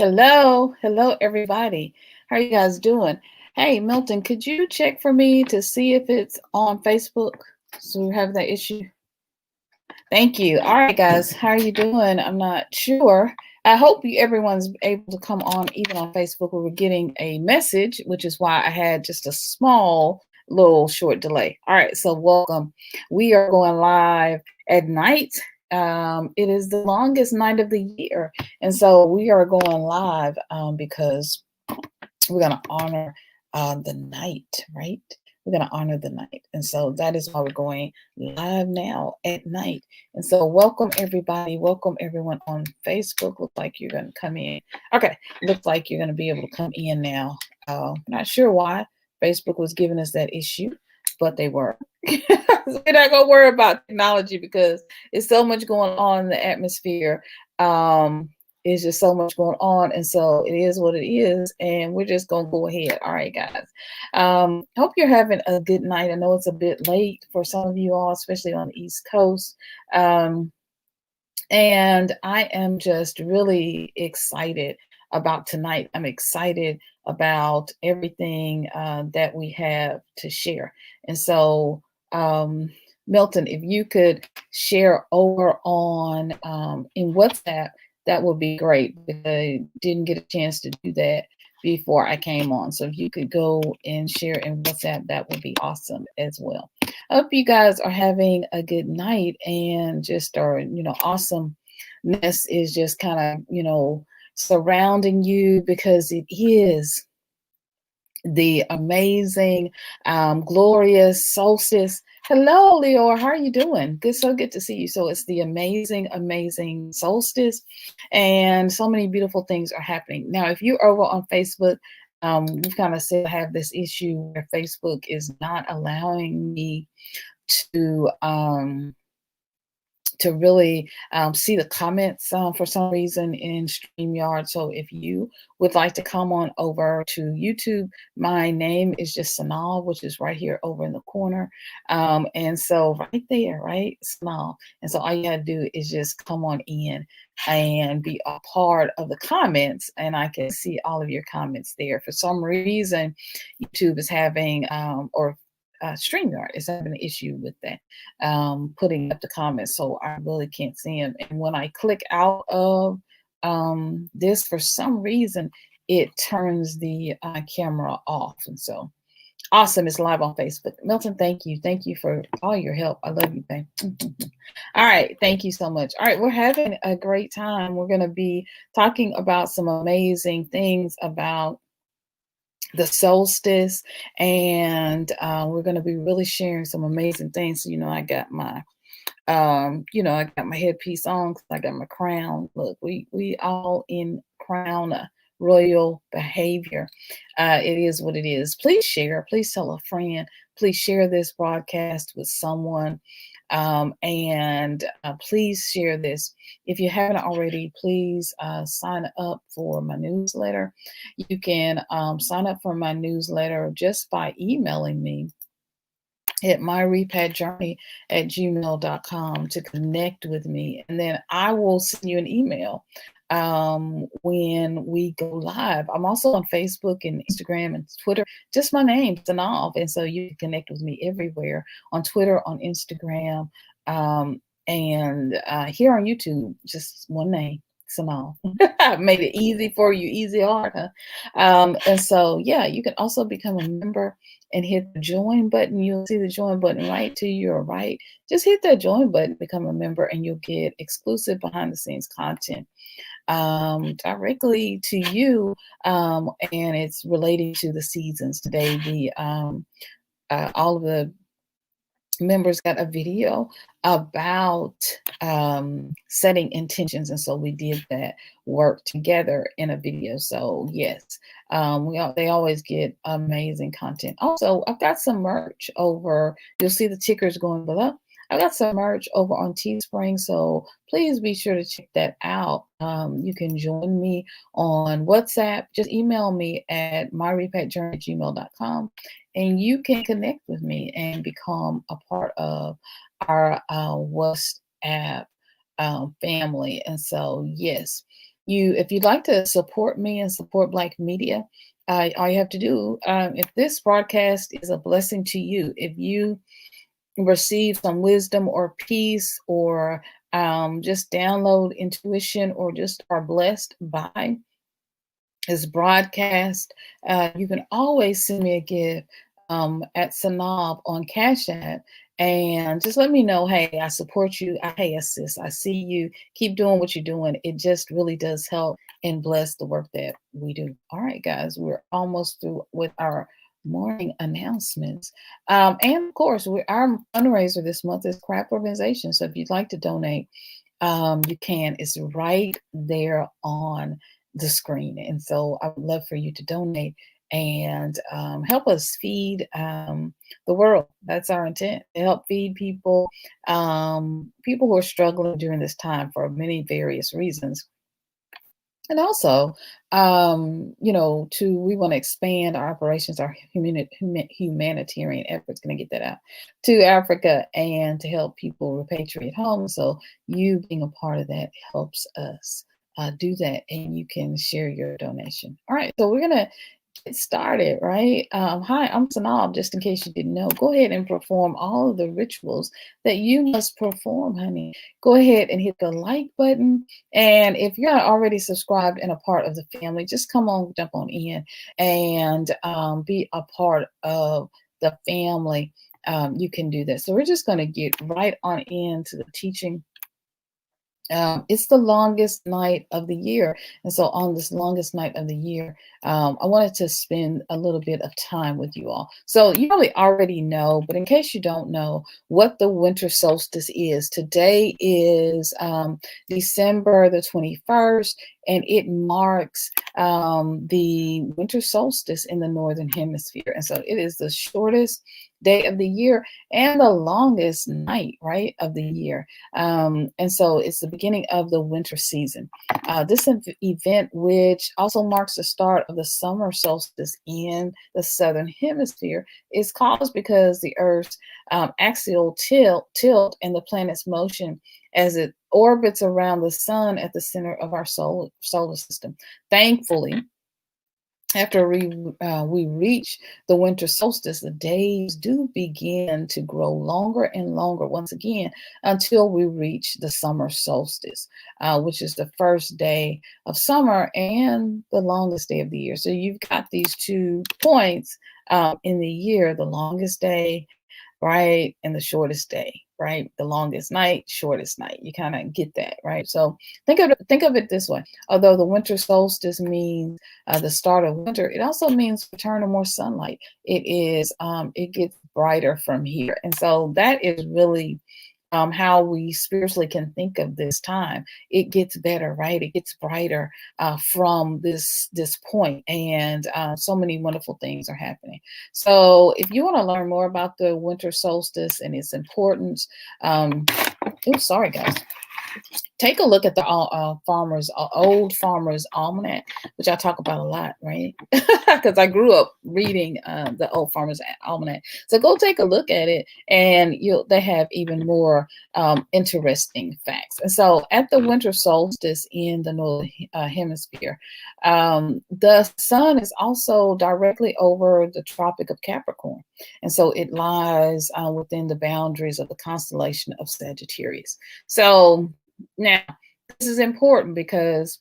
Hello, everybody. How are you guys doing? Hey, Milton, could you check for me to see if it's on Facebook? So we have that issue. Thank you. All right, guys, how are you doing? I'm not sure. I hope everyone's able to come on, even on Facebook. We were getting a message, which is why I had just a small little short delay. All right, so welcome. We are going live at night. It is the longest night of the year, and so we are going live because we're going to honor the night, right? We're going to honor the night. And so that is why we're going live now at night. And so welcome everybody. Welcome everyone on Facebook. Looks like you're going to come in. Okay. Looks like you're going to be able to come in now. Not sure why Facebook was giving us that issue, but they were. We're not going to worry about technology because it's so much going on in the atmosphere. It's just so much going on, and so it is what it is, and we're just gonna go ahead. All right, guys. Hope you're having a good night. I know it's a bit late for some of you all, especially on the East Coast. And I am just really excited about tonight. I'm excited about everything that we have to share. And so, Milton, if you could share over on in WhatsApp, that would be great. I didn't get a chance to do that before I came on. So if you could go and share in WhatsApp, that would be awesome as well. I hope you guys are having a good night and just are, awesomeness is just kind of, surrounding you because it is the amazing, glorious solstice. Hello, Leo. How are you doing? Good to see you. So it's the amazing solstice, and so many beautiful things are happening. Now, if you're over on Facebook, we've kind of said I have this issue where Facebook is not allowing me to really see the comments for some reason in StreamYard. So if you would like to come on over to YouTube, my name is just SYNOLVE, which is right here over in the corner. And so right there, right, SYNOLVE. And so all you gotta do is just come on in and be a part of the comments, and I can see all of your comments there. For some reason, YouTube is having, or StreamYard is having an issue with that, putting up the comments, so I really can't see them. And when I click out of this, for some reason, it turns the camera off. And so, awesome, it's live on Facebook. Milton, thank you. Thank you for all your help. I love you. All right, thank you so much. All right, we're having a great time. We're going to be talking about some amazing things about the solstice, and we're going to be really sharing some amazing things. So, I got my I got my headpiece on, I got my crown. Look, we all in crown royal behavior. It is what it is. Please share, please tell a friend, please share this broadcast with someone. And please share this. If you haven't already, please sign up for my newsletter. You can sign up for my newsletter just by emailing me at myrepatjourney@gmail.com to connect with me. And then I will send you an email when we go live. I'm also on Facebook and Instagram and Twitter, just my name, SYNOLVE. And so you can connect with me everywhere on Twitter, on Instagram, and here on YouTube, just one name. SYNOLVE. I made it easy for you, easy hard, huh? And so, yeah, you can also become a member and hit the join button. You'll see the join button right to your right. Just hit that join button, become a member, and you'll get exclusive behind the scenes content directly to you. And it's relating to the seasons. Today, all of the members got a video about setting intentions, and so we did that work together in a video. So yes, they always get amazing content. Also, I've got some merch over. You'll see the tickers going below. I've got some merch over on Teespring, so please be sure to check that out. You can join me on WhatsApp. Just email me at myrepatjourney@gmail.com, and you can connect with me and become a part of our WhatsApp family. And so, yes, if you'd like to support me and support Black media, all you have to do, if this broadcast is a blessing to you, if you receive some wisdom or peace, or just download intuition, or just are blessed by this broadcast, you can always send me a gift at SYNOLVE on Cash App, and just let me know, hey, I support you. Hey, sis, I see you. Keep doing what you're doing. It just really does help and bless the work that we do. All right, guys, we're almost through with our morning announcements. And of course, our fundraiser this month is Craft Organization. So if you'd like to donate, you can. It's right there on the screen. And so I would love for you to donate and help us feed the world. That's our intent, to help feed people, people who are struggling during this time for many various reasons. And also, we want to expand our operations, our humanitarian efforts, going to get that out, to Africa, and to help people repatriate home. So you being a part of that helps us do that, and you can share your donation. All right, so we're going to get started, right? Hi, I'm SYNOLVE, just in case you didn't know. Go ahead and perform all of the rituals that you must perform, honey. Go ahead and hit the like button. And if you're not already subscribed and a part of the family, just come on, jump on in and be a part of the family. You can do that. So we're just going to get right on into the teaching. It's the longest night of the year. And so on this longest night of the year, I wanted to spend a little bit of time with you all. So you probably already know, but in case you don't know what the winter solstice is, today is December the 21st, and it marks the winter solstice in the Northern Hemisphere. And so it is the shortest day of the year and the longest night, right, of the year. And so it's the beginning of the winter season. This event, which also marks the start of the summer solstice in the Southern Hemisphere, is caused because the Earth's axial tilt and the planet's motion as it orbits around the sun at the center of our solar system. Thankfully, after we reach the winter solstice, the days do begin to grow longer and longer once again until we reach the summer solstice, which is the first day of summer and the longest day of the year. So you've got these 2 points in the year: the longest day, right, and the shortest day, right? The longest night, shortest night. You kind of get that, right? So think of it this way. Although the winter solstice means the start of winter, it also means return to more sunlight. It gets brighter from here. And so that is really how we spiritually can think of this time. It gets better, right? It gets brighter from this point, and so many wonderful things are happening. So if you want to learn more about the winter solstice and its importance, oops, sorry guys. Take a look at the old farmer's almanac, which I talk about a lot, right? Because I grew up reading the old farmer's almanac. So go take a look at it, and they have even more interesting facts. And so at the winter solstice in the Northern Hemisphere, the sun is also directly over the Tropic of Capricorn. And so it lies within the boundaries of the constellation of Sagittarius. So now, this is important because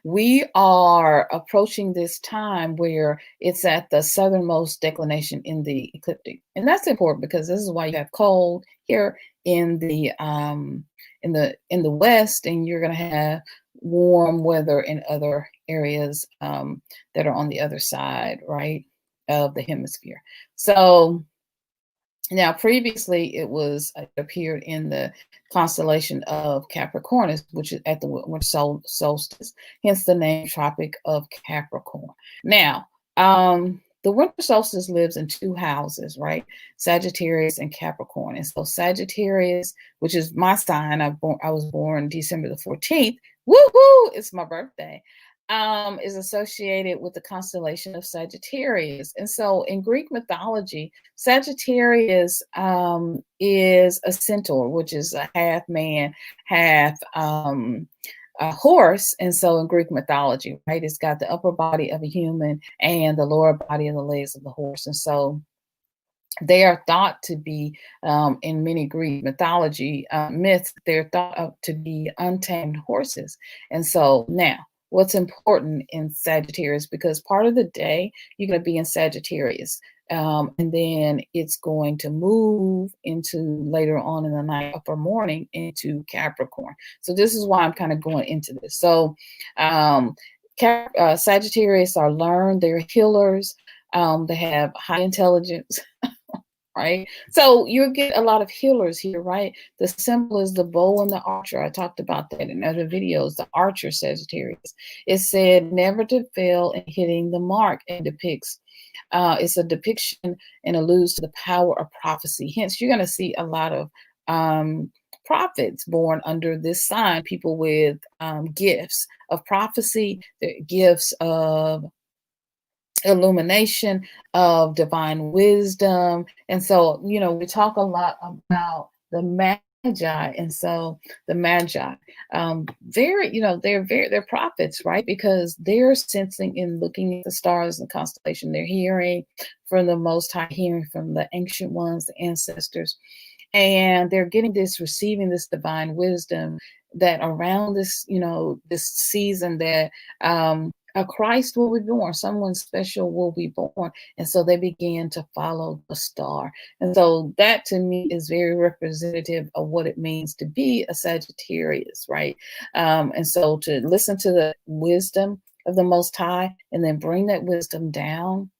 we are approaching this time where it's at the southernmost declination in the ecliptic, and that's important because this is why you have cold here in the west, and you're going to have warm weather in other areas that are on the other side, right, of the hemisphere. So now, previously, it appeared in the constellation of Capricorn, which is at the winter solstice, hence the name Tropic of Capricorn. Now, the winter solstice lives in 2 houses, right? Sagittarius and Capricorn. And so Sagittarius, which is my sign, I was born December the 14th. Woohoo! It's my birthday. Is associated with the constellation of Sagittarius. And so in Greek mythology, Sagittarius is a centaur, which is a half man, half horse, and so in Greek mythology, right, it's got the upper body of a human and the lower body of the legs of the horse, and so they are thought to be, in many Greek mythology myths, they're thought of to be untamed horses. And so now, what's important in Sagittarius, because part of the day you're going to be in Sagittarius, and then it's going to move into later on in the night, upper morning, into Capricorn. So this is why I'm kind of going into this. So Sagittarius are learned, they're healers, they have high intelligence. Right? So you get a lot of healers here, right? The symbol is the bow and the archer. I talked about that in other videos, the archer Sagittarius. It said never to fail in hitting the mark, and depicts, it's a depiction and alludes to the power of prophecy. Hence, you're going to see a lot of prophets born under this sign, people with gifts of prophecy, the gifts of illumination, of divine wisdom. And so, we talk a lot about the magi. And so the magi, they're prophets, right? Because they're sensing and looking at the stars and constellation. They're hearing from the Most High, hearing from the ancient ones, the ancestors. And they're getting this, receiving this divine wisdom that around this, this season that a Christ will be born, someone special will be born. And so they began to follow the star. And so that to me is very representative of what it means to be a Sagittarius, right? And so to listen to the wisdom of the Most High and then bring that wisdom down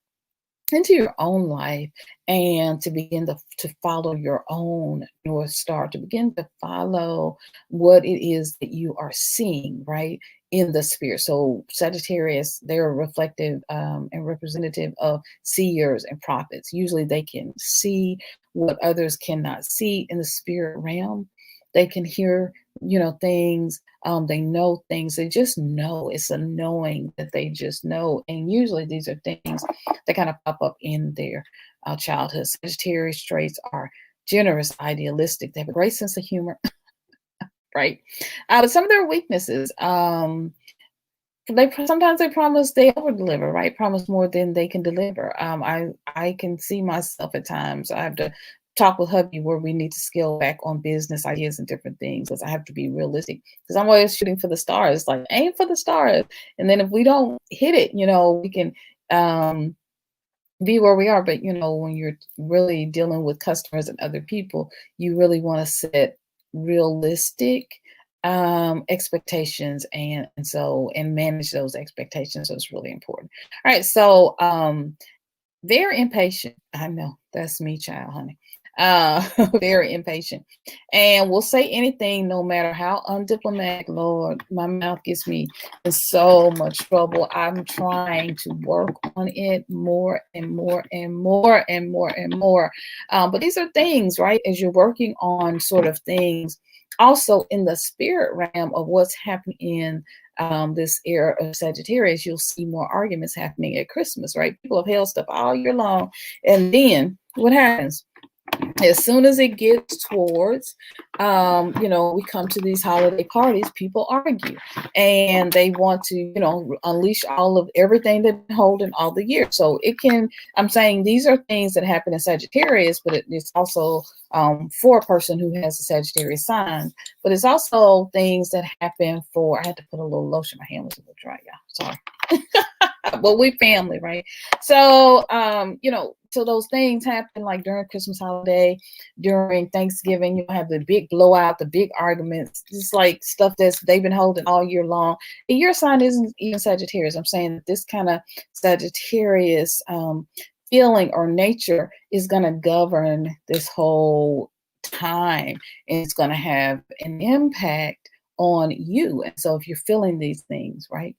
into your own life, and to begin to follow your own North Star, to begin to follow what it is that you are seeing, right, in the spirit. So Sagittarius, they're reflective and representative of seers and prophets. Usually they can see what others cannot see in the spirit realm. They can hear, things. They know things. They just know. It's a knowing that they just know. And usually these are things that kind of pop up in their childhood. Sagittarius traits are generous, idealistic. They have a great sense of humor, right? But some of their weaknesses, sometimes they promise, they over deliver, right? Promise more than they can deliver. I can see myself at times. I have to talk with hubby where we need to scale back on business ideas and different things, because I have to be realistic, because I'm always shooting for the stars, like aim for the stars. And then if we don't hit it, we can be where we are. But when you're really dealing with customers and other people, you really want to set realistic expectations, and manage those expectations. So it's really important. All right, so very impatient. I know that's me, child, honey. Very impatient, and will say anything no matter how undiplomatic. Lord, my mouth gets me in so much trouble. I'm trying to work on it more and more and more and more and more. But these are things, right? As you're working on sort of things, also in the spirit realm of what's happening in this era of Sagittarius, you'll see more arguments happening at Christmas, right? People have held stuff all year long, and then what happens? As soon as it gets towards, we come to these holiday parties, people argue, and they want to, unleash all of everything they've been holding all the year. So I'm saying these are things that happen in Sagittarius, but it's also for a person who has a Sagittarius sign, but it's also things that happen I had to put a little lotion, my hand was a little dry, y'all, sorry. But we family, right? So, so those things happen like during Christmas holiday, during Thanksgiving, you have the big blowout, the big arguments, just like stuff they've been holding all year long. And your sign isn't even Sagittarius. I'm saying that this kind of Sagittarius feeling or nature is going to govern this whole time, and it's going to have an impact on you. And so if you're feeling these things, right?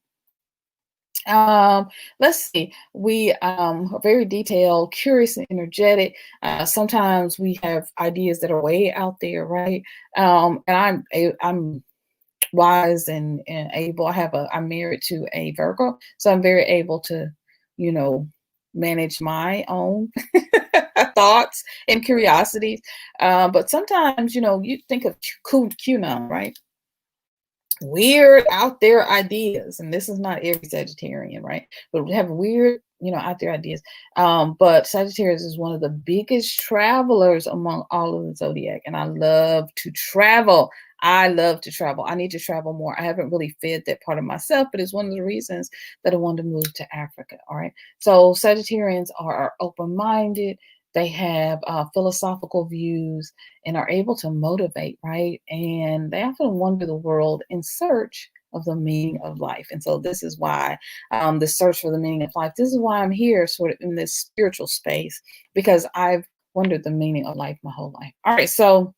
Let's see. We are very detailed, curious, and energetic. Sometimes we have ideas that are way out there, right? And I'm wise and able. I'm married to a Virgo, so I'm very able to, manage my own thoughts and curiosities. But sometimes, you think of QAnon, right? weird out there ideas, and this is not every Sagittarian, right? But we have weird, out there ideas. But Sagittarius is one of the biggest travelers among all of the zodiac, and I love to travel. I love to travel. I need to travel more. I haven't really fed that part of myself, but it's one of the reasons that I wanted to move to Africa. All right. So Sagittarians are open-minded. They have philosophical views and are able to motivate, right? And they often wander the world in search of the meaning of life. And so this is why the search for the meaning of life, this is why I'm here sort of in this spiritual space, because I've wondered the meaning of life my whole life. All right, so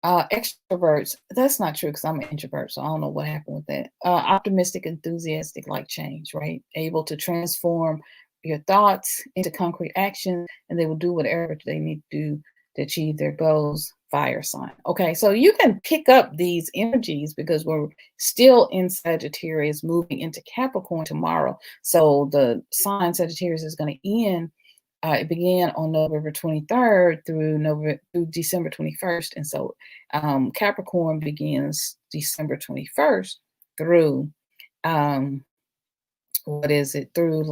extroverts, that's not true because I'm an introvert, so I don't know what happened with that. Optimistic, enthusiastic, like change, right? Able to transform your thoughts into concrete action, and they will do whatever they need to do to achieve their goals. Fire sign. Okay, so you can pick up these energies because we're still in Sagittarius, moving into Capricorn tomorrow. So the sign Sagittarius is going to end. It began on November 23rd through December 21st, and so Capricorn begins December 21st through what is it, through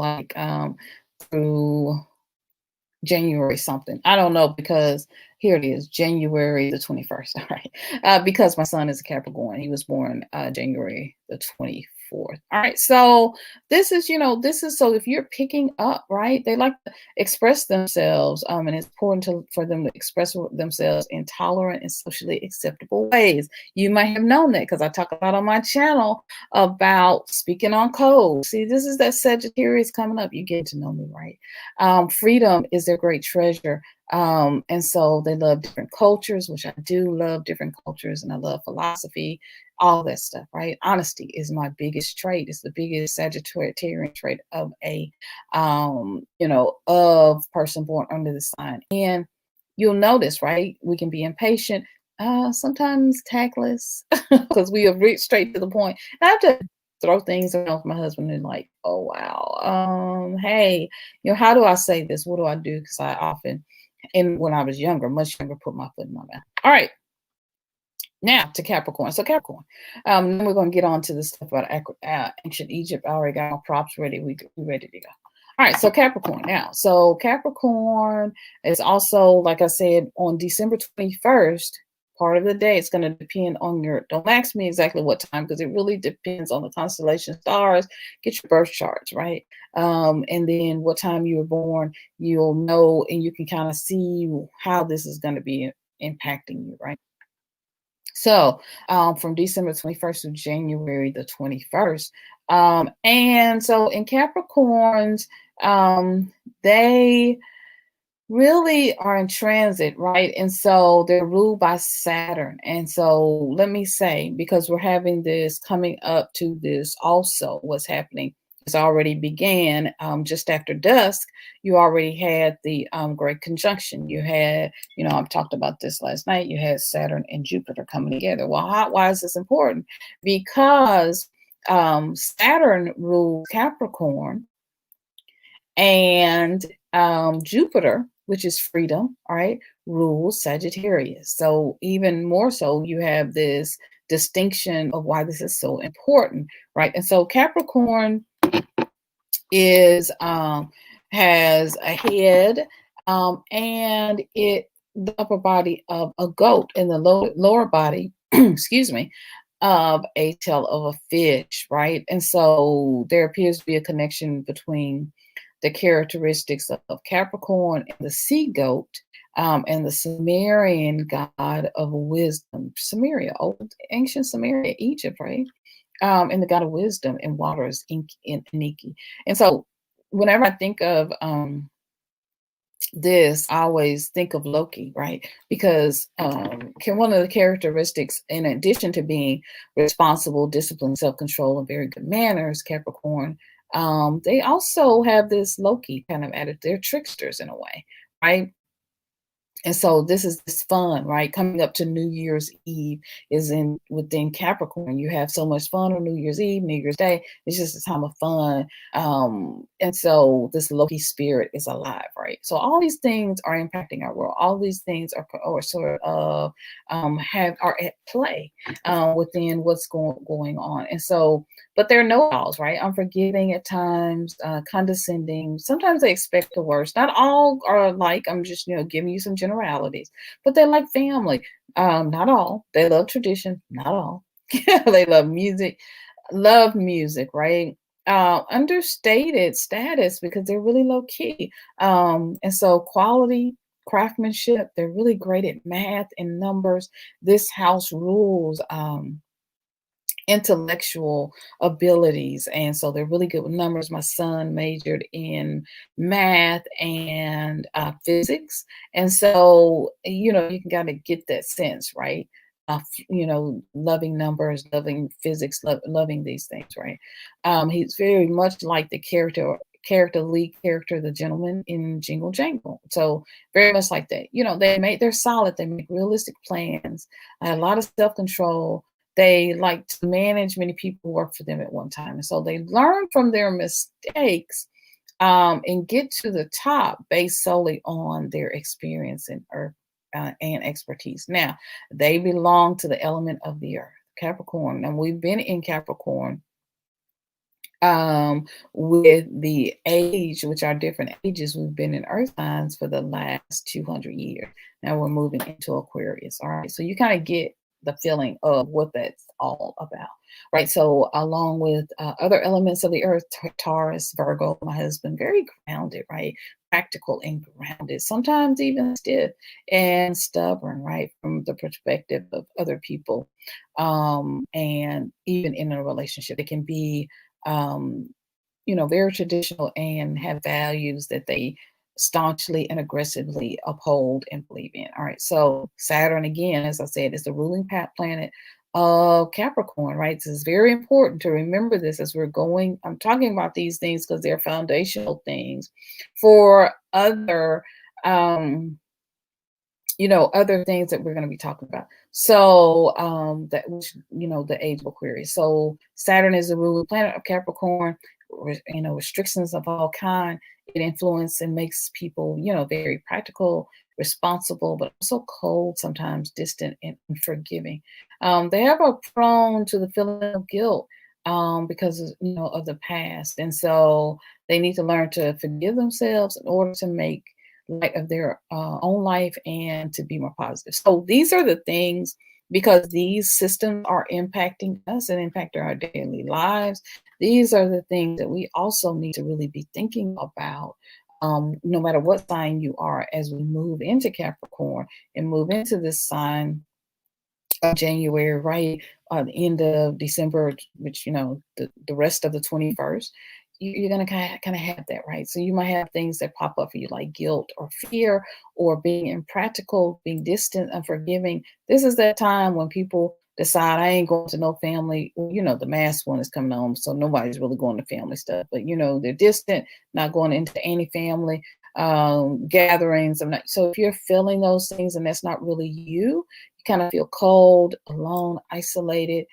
January something. I don't know, because here it is, January the 21st. All right. Because my son is a Capricorn. He was born January the 24th. All right. So this is, so if you're picking up, right, they like to express themselves. And it's important for them to express themselves in tolerant and socially acceptable ways. You might have known that because I talk about on my channel about speaking on code. See, this is that Sagittarius coming up. You get to know me, right? Freedom is their great treasure. And so they love different cultures, which I do love different cultures, and I love philosophy, all that stuff, right? Honesty is my biggest trait. It's the biggest Sagittarian trait of a, of person born under the sign. And you'll notice, right? We can be impatient, sometimes tactless, because we have reached straight to the point. And I have to throw things around with my husband and like, oh wow, hey, how do I say this? What do I do? Because I often, and when I was younger, much younger, put my foot in my mouth. All right. Now to Capricorn. So Capricorn. Then we're going to get on to the stuff about ancient Egypt. I already got my props ready. We ready to go. All right. So Capricorn now. So Capricorn is also, like I said, on December 21st, part of the day. It's going to depend on don't ask me exactly what time, because it really depends on the constellation stars. Get your birth charts, right? And then what time you were born, you'll know, and you can kind of see how this is going to be impacting you, right? So from December 21st to January the 21st. And so in Capricorns, they really are in transit, right? And so they're ruled by Saturn. And so let me say, because we're having this coming up to this also, what's happening is already began just after dusk. You already had the great conjunction. You had, I've talked about this last night. You had Saturn and Jupiter coming together. Well, why is this important? Because Saturn rules Capricorn, and Jupiter, which is freedom, all right, rules Sagittarius. So even more so, you have this distinction of why this is so important, right? And so Capricorn is has a head, and the upper body of a goat, and the lower body, excuse me, of a tail of a fish, right? And so there appears to be a connection between the characteristics of Capricorn and the sea goat, and the Sumerian god of wisdom. Sumeria, old ancient Sumeria, Egypt, right? And the god of wisdom and waters, Inki. And so whenever I think of this, I always think of Loki, right? Because one of the characteristics, in addition to being responsible, disciplined, self-control, and very good manners, Capricorn, they also have this Loki kind of attitude. They're tricksters in a way, right? And so this is this fun, right? Coming up to New Year's Eve is in within Capricorn. You have so much fun on New Year's Eve, New Year's Day. It's just a time of fun. And so this Loki spirit is alive, right? So all these things are impacting our world. All these things are sort of have are at play within what's going on. And so, but they're know-alls, right? Unforgiving at times, condescending. Sometimes they expect the worst. Not all are like, I'm just, giving you some generalities, but they're like family. Not all. They love tradition. Not all. They love music, right? Understated status because they're really low key. And so quality, craftsmanship, they're really great at math and numbers. This house rules. Intellectual abilities, and so they're really good with numbers. My son majored in math and physics, and so you can kind of get that sense, right? Loving numbers, loving physics, loving these things, right? He's very much like the lead character, the gentleman in Jingle Jangle. So very much like that. They're solid. They make realistic plans. A lot of self control. They like to manage many people who work for them at one time. And so they learn from their mistakes and get to the top based solely on their experience and expertise. Now, they belong to the element of the earth, Capricorn. And we've been in Capricorn with the age, which are different ages. We've been in earth signs for the last 200 years. Now we're moving into Aquarius. All right. So you kind of get the feeling of what that's all about, right? So along with other elements of the earth, Taurus, Virgo, my husband, very grounded, right? Practical and grounded, sometimes even stiff and stubborn, right? From the perspective of other people. And even in a relationship, it can be um, very traditional and have values that they staunchly and aggressively uphold and believe in. All right. So Saturn, again, as I said, is the ruling planet of Capricorn, right? This is very important to remember this as we're going. I'm talking about these things because they're foundational things for other things that we're going to be talking about. So that which the age of Aquarius. So Saturn is the ruling planet of Capricorn. Restrictions of all kind. It influences and makes people very practical, responsible, but also cold, sometimes distant and unforgiving. They are prone to the feeling of guilt because of the past, and so they need to learn to forgive themselves in order to make light of their own life and to be more positive. So these are the things, because these systems are impacting us and impacting our daily lives. These are the things that we also need to really be thinking about, no matter what sign you are, as we move into Capricorn and move into this sign of January, right? The end of December, which, the rest of the 21st, you're going to kind of have that, right? So you might have things that pop up for you like guilt or fear or being impractical, being distant, unforgiving. This is that time when people decide, I ain't going to no family. The mass one is coming on, so nobody's really going to family stuff, but they're distant, not going into any family gatherings. So if you're feeling those things and that's not really you kind of feel cold, alone, isolated.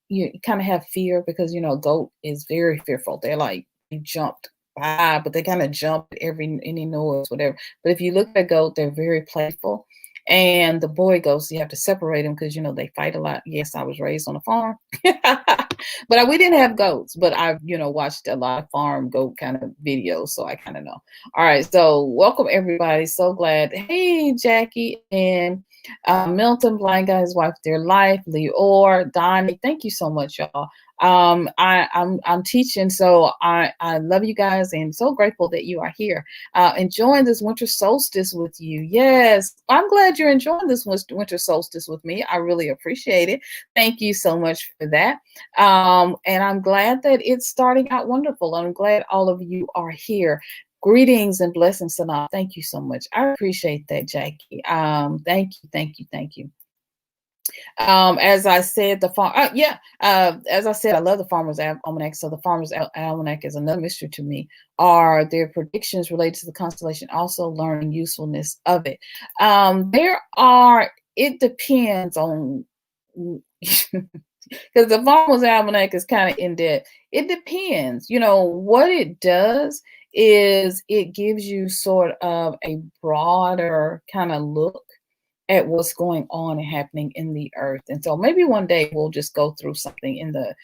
You kind of have fear because a goat is very fearful. They're like they jumped by, but they kind of jump at any noise, whatever. But if you look at a goat, they're very playful. And the boy goats, you have to separate them because they fight a lot. Yes, I was raised on a farm, but we didn't have goats. But I've watched a lot of farm goat kind of videos, so I kind of know. All right, so welcome everybody. So glad. Hey, Jackie and Milton, blind guy, his wife, their life, Leor, Donnie. Thank you so much, y'all. I'm teaching, so I love you guys and so grateful that you are here enjoying this winter solstice with you. Yes, I'm glad you're enjoying this winter solstice with me. I really appreciate it. Thank you so much for that. And I'm glad that it's starting out wonderful. I'm glad all of you are here. Greetings and blessings, Sanaa. Thank you so much. I appreciate that, Jackie. Thank you. As I said, as I said, I love the Farmer's Almanac. So the Farmer's Almanac is another mystery to me. Are there predictions related to the constellation? Also, learning usefulness of it. There are. It depends on because the Farmer's Almanac is kind of in depth. It depends. What it does is it gives you sort of a broader kind of look at what's going on and happening in the earth. And so maybe one day we'll just go through something in the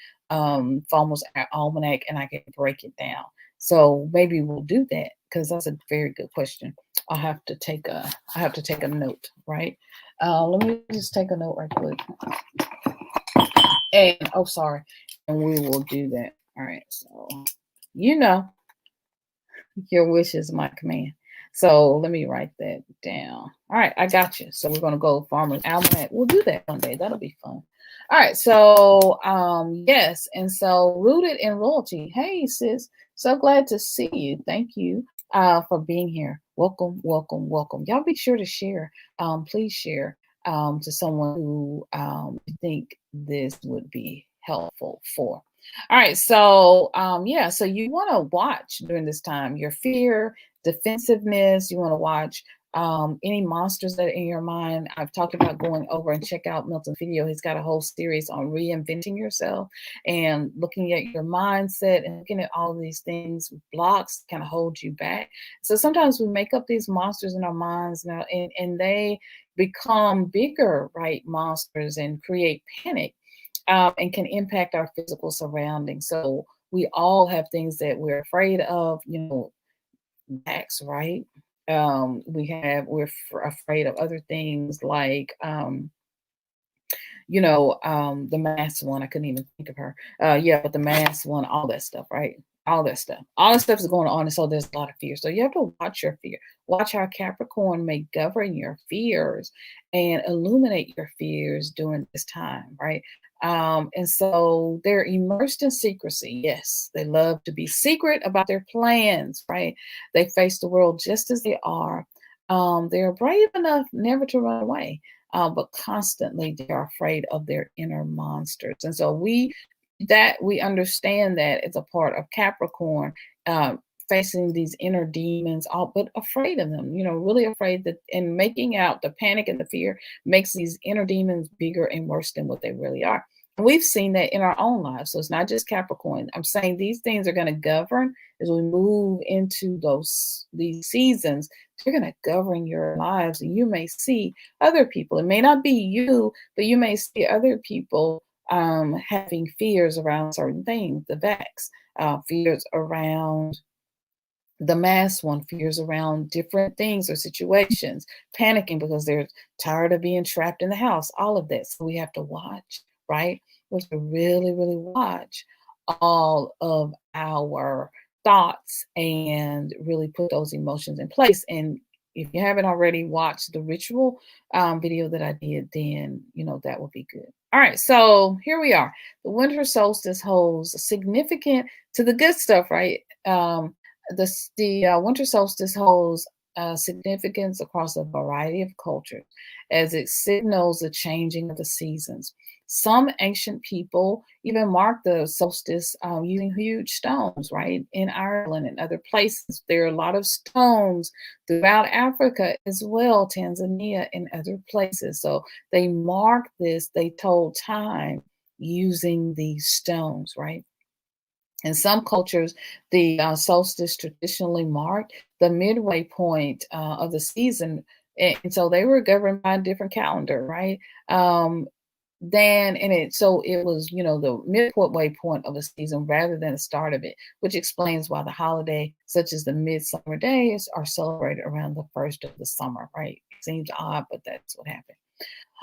Farmer's Almanac and I can break it down. So maybe we'll do that because that's a very good question. I have to take a note, right? Let me just take a note right quick. And oh, sorry. And we will do that. All right. So you know, your wish is my command. So let me write that down. All right, I got you. So we're gonna go Farmer's Almanac. We'll do that one day. That'll be fun. All right, so yes, and so rooted in loyalty. Hey sis, so glad to see you. Thank you for being here. Welcome, welcome, welcome. Y'all be sure to share. Please share to someone who you think this would be helpful for. All right, so yeah, so you want to watch during this time your fear, defensiveness. You want to watch any monsters that are in your mind. I've talked about going over and check out Milton's video. He's got a whole series on reinventing yourself and looking at your mindset and looking at all these things, blocks kind of hold you back. So sometimes we make up these monsters in our minds now, and they become bigger, right? Monsters and create panic and can impact our physical surroundings. So we all have things that we're afraid of, backs, right? We're afraid of other things like the mass one. I couldn't even think of her. Yeah, but the mass one, all that stuff, right? All that stuff is going on, and so there's a lot of fear. So you have to watch your fear. Watch how Capricorn may govern your fears and illuminate your fears during this time, right? And so they're immersed in secrecy. Yes, they love to be secret about their plans, right? They face the world just as they are. They're brave enough never to run away, but constantly they are afraid of their inner monsters. And so we understand that it's a part of Capricorn, facing these inner demons, all but afraid of them, really afraid that, and making out the panic and the fear makes these inner demons bigger and worse than what they really are. And we've seen that in our own lives. So it's not just Capricorn. I'm saying these things are going to govern as we move into these seasons. They're going to govern your lives, and you may see other people. It may not be you, but you may see other people having fears around certain things, the vax, fears around the mass one, fears around different things or situations, panicking because they're tired of being trapped in the house, all of that. So we have to watch, right? We have to really, really watch all of our thoughts and really put those emotions in place. And if you haven't already watched the ritual video that I did, then that would be good. All right, so here we are. The winter solstice holds significant to the good stuff, right? The winter solstice holds significance across a variety of cultures as it signals the changing of the seasons. Some ancient people even mark the solstice using huge stones, right? In Ireland and other places. There are a lot of stones throughout Africa as well, Tanzania and other places. So they mark this, they told time using these stones, right? In some cultures, the solstice traditionally marked the midway point of the season. And so they were governed by a different calendar, right? So it was, the midway point of the season rather than the start of it, which explains why the holiday, such as the midsummer days, are celebrated around the first of the summer, right? Seems odd, but that's what happened.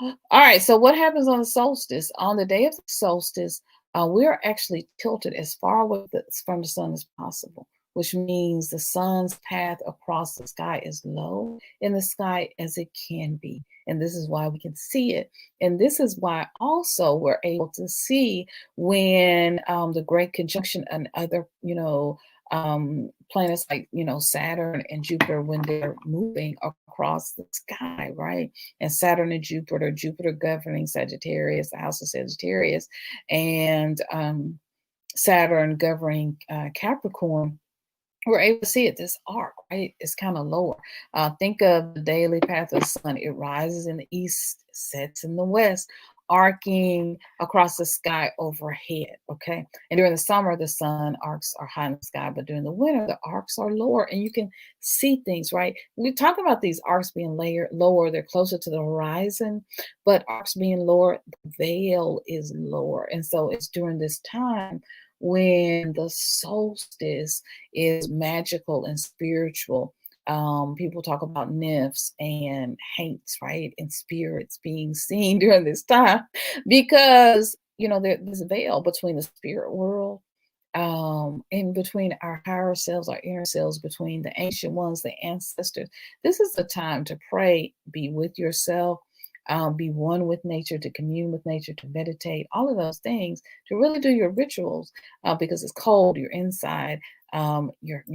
All right, so what happens on the solstice? On the day of the solstice, we are actually tilted as far away from the sun as possible, which means the sun's path across the sky is low in the sky as it can be. And this is why we can see it. And this is why also we're able to see when the Great Conjunction and other, planets like, Saturn and Jupiter when they're moving across the sky, right? And Saturn and Jupiter governing Sagittarius, the house of Sagittarius, and Saturn governing Capricorn, we're able to see it, this arc, right? It's kind of lower. Think of the daily path of the sun. It rises in the east, sets in the west, arcing across the sky overhead. Okay. And during the summer, the sun arcs are high in the sky, but during the winter, the arcs are lower and you can see things, right? We talk about these arcs being lower, they're closer to the horizon, but arcs being lower, the veil is lower. And so it's during this time when the solstice is magical and spiritual. People talk about nymphs and haints, right? And spirits being seen during this time because, there's a veil between the spirit world, in between our higher selves, our inner selves, between the ancient ones, the ancestors. This is the time to pray, be with yourself, be one with nature, to commune with nature, to meditate, all of those things, to really do your rituals, because it's cold, you're inside, you're,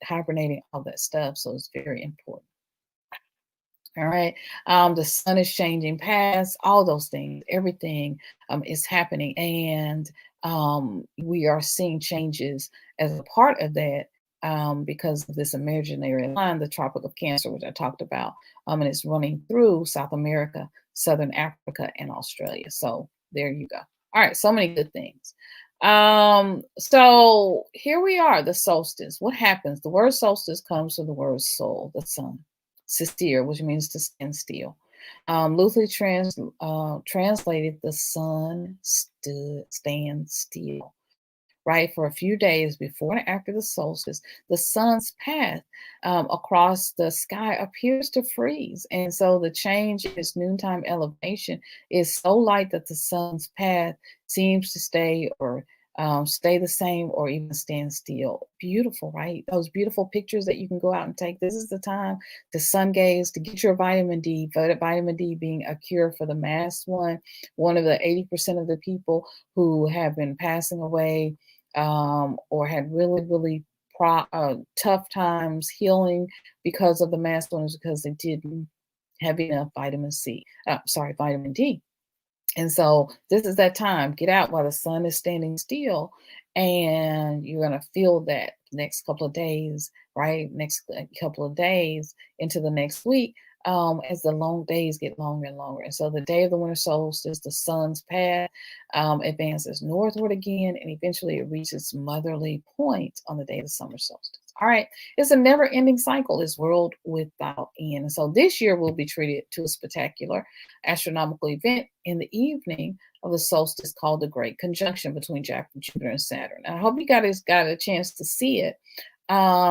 hibernating, all that stuff. So it's very important. All right. The sun is changing paths, all those things, everything is happening. And we are seeing changes as a part of that, because of this imaginary line, the Tropic of Cancer, which I talked about. And it's running through South America, Southern Africa, and Australia. So there you go. All right. So many good things. So here we are, the solstice. What happens? The word solstice comes from the word soul, the sun. Sistere, which means to stand still. Loosely translated, the sun stands still, right? For a few days before and after the solstice, the sun's path across the sky appears to freeze. And so the change in its noontime elevation is so light that the sun's path seems to stay the same or even stand still. Beautiful, right? Those beautiful pictures that you can go out and take. This is the time to sun gaze, to get your vitamin D, vitamin D being a cure for the masked one. One of the 80% of the people who have been passing away, or had really, really tough times healing because of the masked one, is because they didn't have enough vitamin D. And so this is that time. Get out while the sun is standing still, and you're going to feel that next couple of days, right? Next couple of days into the next week, as the long days get longer and longer. And so the day of the winter solstice, the sun's path advances northward again, and eventually it reaches its motherly point on the day of the summer solstice. All right. It's a never ending cycle, this world without end. And so this year we'll be treated to a spectacular astronomical event in the evening of the solstice called the Great Conjunction between Jupiter and Saturn. And I hope you guys got a chance to see it,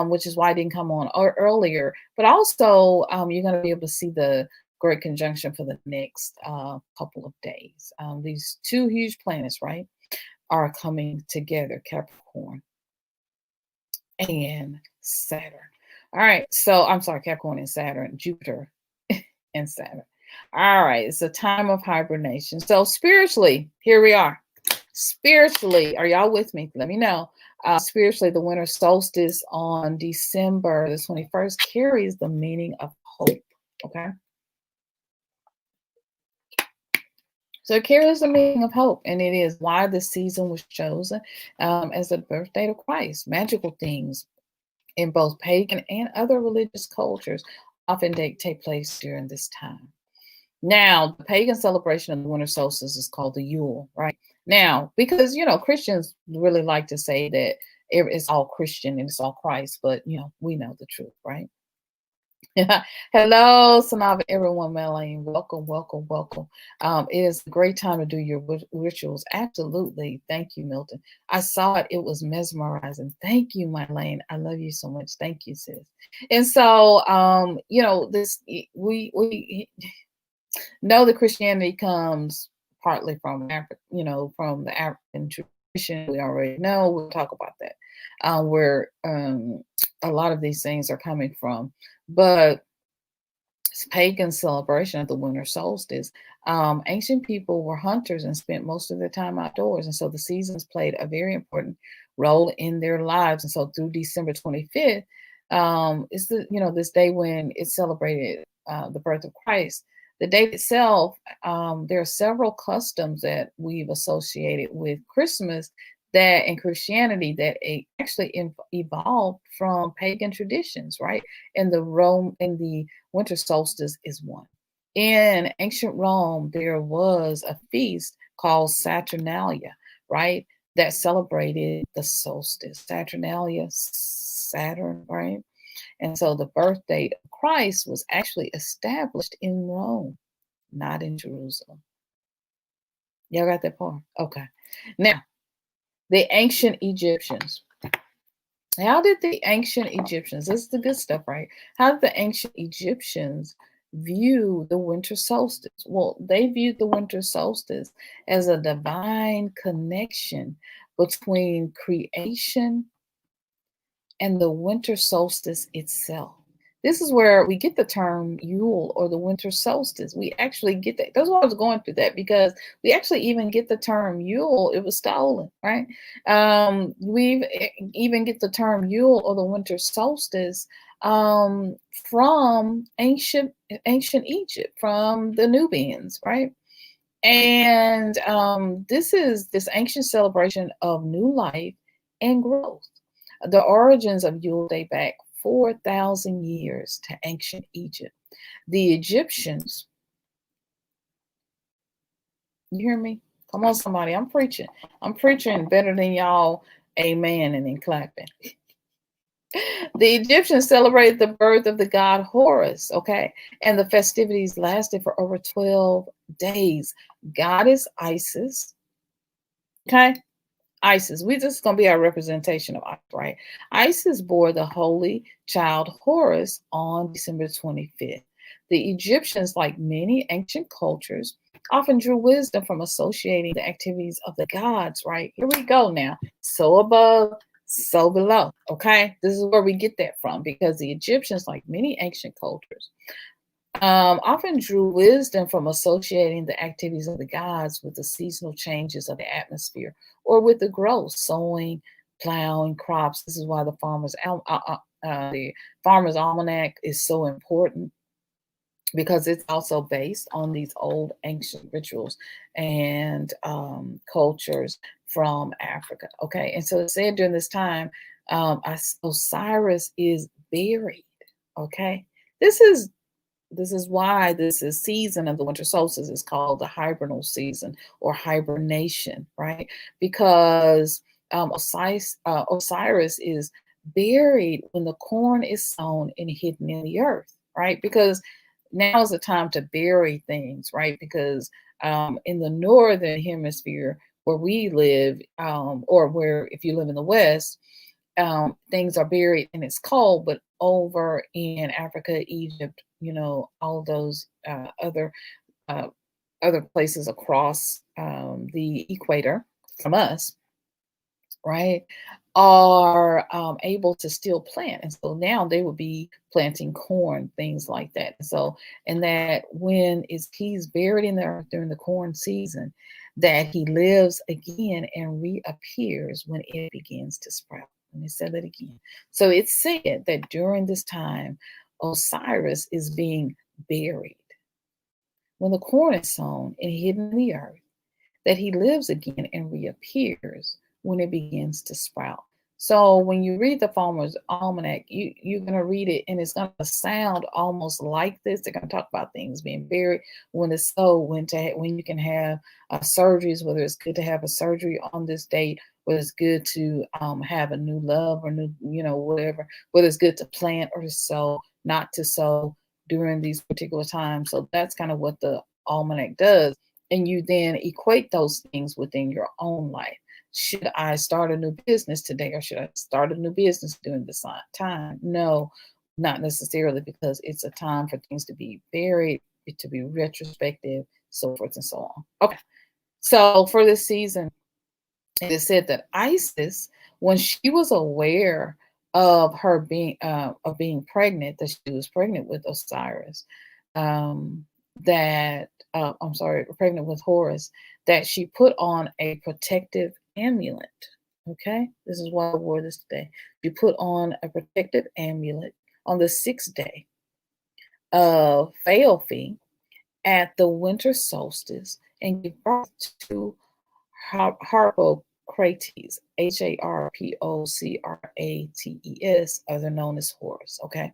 which is why I didn't come on earlier. But also, you're going to be able to see the Great Conjunction for the next couple of days. These two huge planets, right, are coming together, Capricorn and Saturn. All right. So I'm sorry, Capricorn and Saturn, Jupiter and Saturn. All right. It's a time of hibernation. So spiritually, here we are. Spiritually, are y'all with me? Let me know. Spiritually, the winter solstice on December the 21st carries the meaning of hope. Okay. So it carries the meaning of hope, and it is why this season was chosen as the birthday of Christ. Magical things in both pagan and other religious cultures often take place during this time. Now, the pagan celebration of the winter solstice is called the Yule, right? Now, because, Christians really like to say that it's all Christian and it's all Christ, but, we know the truth, right? Hello, SYNOLVE, everyone, Melanie. Welcome, welcome, welcome. It is a great time to do your rituals. Absolutely. Thank you, Milton. I saw it. It was mesmerizing. Thank you, Mylene. I love you so much. Thank you, sis. And so, this we know that Christianity comes partly from from the African tradition. We already know. We'll talk about that. Where a lot of these things are coming from, but pagan celebration of the winter solstice. Ancient people were hunters and spent most of their time outdoors, and so the seasons played a very important role in their lives. And so through December 25th, is the this day when it's celebrated the birth of Christ. The date itself, there are several customs that we've associated with Christmas that in Christianity that actually evolved from pagan traditions, right? And the winter solstice is one. In ancient Rome, there was a feast called Saturnalia, right? That celebrated the solstice. Saturnalia, Saturn, right? And so the birth date of Christ was actually established in Rome, not in Jerusalem. Y'all got that part? Okay. Now, the ancient Egyptians. How did the ancient Egyptians, this is the good stuff, right? How did the ancient Egyptians view the winter solstice? Well, they viewed the winter solstice as a divine connection between creation and the winter solstice itself. This is where we get the term Yule or the winter solstice. We actually get that. That's why I was going through that, because we actually even get the term Yule. It was stolen, right? We even get the term Yule or the winter solstice from ancient Egypt, from the Nubians, right? And this is this ancient celebration of new life and growth. The origins of Yule date back 4,000 years to ancient Egypt. The Egyptians, you hear me? Come on, somebody. I'm preaching. I'm preaching better than y'all. Amen. And then clapping. The Egyptians celebrated the birth of the god Horus, okay? And the festivities lasted for over 12 days. Goddess Isis, okay? Isis, we just gonna be our representation of Isis, right? Isis bore the holy child Horus on December 25th. The Egyptians, like many ancient cultures, often drew wisdom from associating the activities of the gods, right? Here we go now. So above, so below. Okay, this is where we get that from, because the Egyptians, like many ancient cultures, often drew wisdom from associating the activities of the gods with the seasonal changes of the atmosphere or with the growth, sowing, plowing crops. This is why the farmer's almanac is so important, because it's also based on these old ancient rituals and cultures from Africa. Okay, and so it said during this time, Osiris is buried. Okay, this is why this is season of the winter solstice is called the hibernal season or hibernation, right? Because Osiris is buried when the corn is sown and hidden in the earth, right? Because now is the time to bury things, right? Because in the Northern Hemisphere where we live, or where if you live in the West, things are buried and it's cold, but over in Africa, Egypt, all those uh, other places across the equator from us, right, are able to still plant. And so now they would be planting corn, things like that. So, and that when he's buried in the earth during the corn season, that he lives again and reappears when it begins to sprout. Let me say that again. So it's said that during this time, Osiris is being buried. When the corn is sown and hidden in the earth, that he lives again and reappears when it begins to sprout. So when you read the Farmer's Almanac, you're going to read it and it's going to sound almost like this. They're going to talk about things being buried, when it's so, when you can have surgeries, whether it's good to have a surgery on this date, whether it's good to have a new love or new, whatever, whether it's good to plant or to sow, not to sow during these particular times. So that's kind of what the Almanac does. And you then equate those things within your own life. Should I start a new business today, or should I start a new business during this time? No, not necessarily, because it's a time for things to be buried, to be retrospective, so forth and so on. Okay, so for this season, it is said that Isis, when she was aware of her being pregnant, that she was pregnant with Osiris, um, that I'm sorry, pregnant with Horus, that she put on a protective amulet. Okay, this is why I wore this today. You put on a protective amulet on the 6th day of Phaelphi at the winter solstice and gave birth to Harpocrates, Harpocrates, other known as Horus. Okay.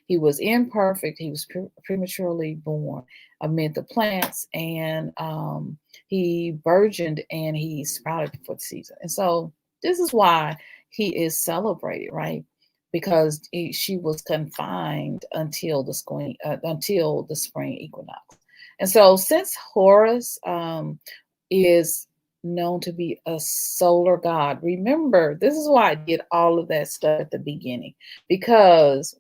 He was imperfect. He was prematurely born amid the plants, and he burgeoned and he sprouted for the season. And so this is why he is celebrated, right? Because she was confined until the spring equinox. And so since Horus is known to be a solar god, remember, this is why I did all of that stuff at the beginning, because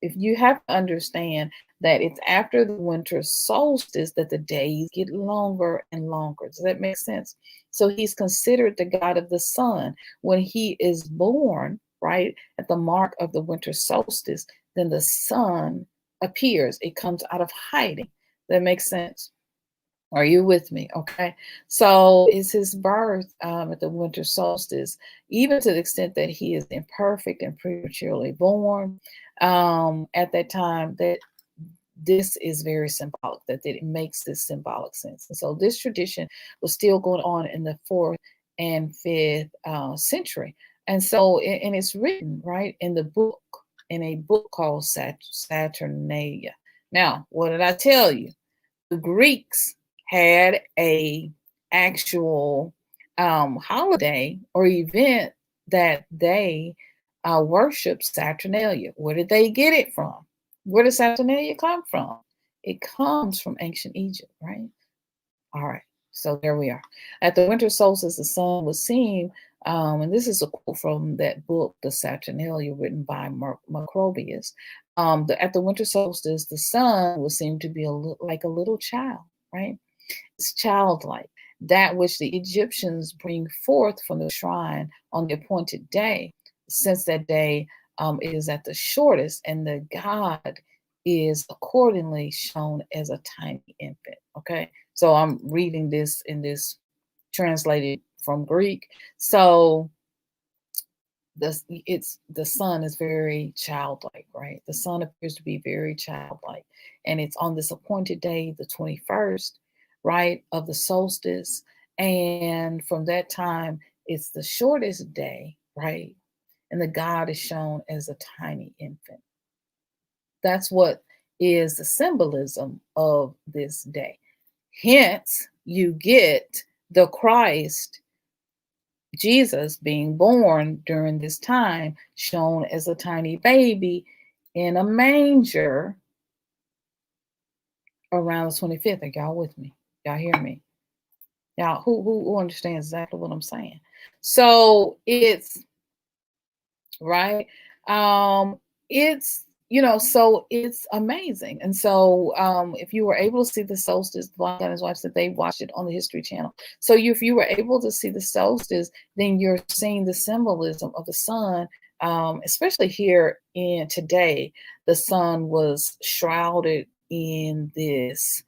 if you have to understand that it's after the winter solstice that the days get longer and longer. Does that make sense? So he's considered the god of the sun. When he is born, right, at the mark of the winter solstice, then the sun appears. It comes out of hiding. That makes sense. Are you with me? Okay. So is his birth at the winter solstice, even to the extent that he is imperfect and prematurely born at that time, that this is very symbolic, that it makes this symbolic sense. And so this tradition was still going on in the 4th and 5th century. And so, and it's written, right, in a book called Saturnalia. Now, what did I tell you? The Greeks had a actual holiday or event that they worshiped Saturnalia. Where did they get it from? Where does Saturnalia come from? It comes from ancient Egypt, right? All right, so there we are. At the winter solstice, the sun was seen, and this is a quote from that book, The Saturnalia, written by Macrobius. At the winter solstice, the sun was seen to be like a little child, right? It's childlike, that which the Egyptians bring forth from the shrine on the appointed day. Since that day is at the shortest, and the god is accordingly shown as a tiny infant. Okay, so I'm reading this in this translated from Greek. So the sun is very childlike, right? The sun appears to be very childlike, and it's on this appointed day, the 21st, right, of the solstice. And from that time, it's the shortest day, right? And the god is shown as a tiny infant. That's what is the symbolism of this day. Hence, you get the Christ, Jesus, being born during this time, shown as a tiny baby in a manger around the 25th. Are y'all with me? Y'all hear me? Y'all, who understands exactly what I'm saying? So it's right. It's, so it's amazing. And so if you were able to see the solstice, Blanca and his wife said they watched it on the History Channel. So if you were able to see the solstice, then you're seeing the symbolism of the sun. Especially here in today, the sun was shrouded in this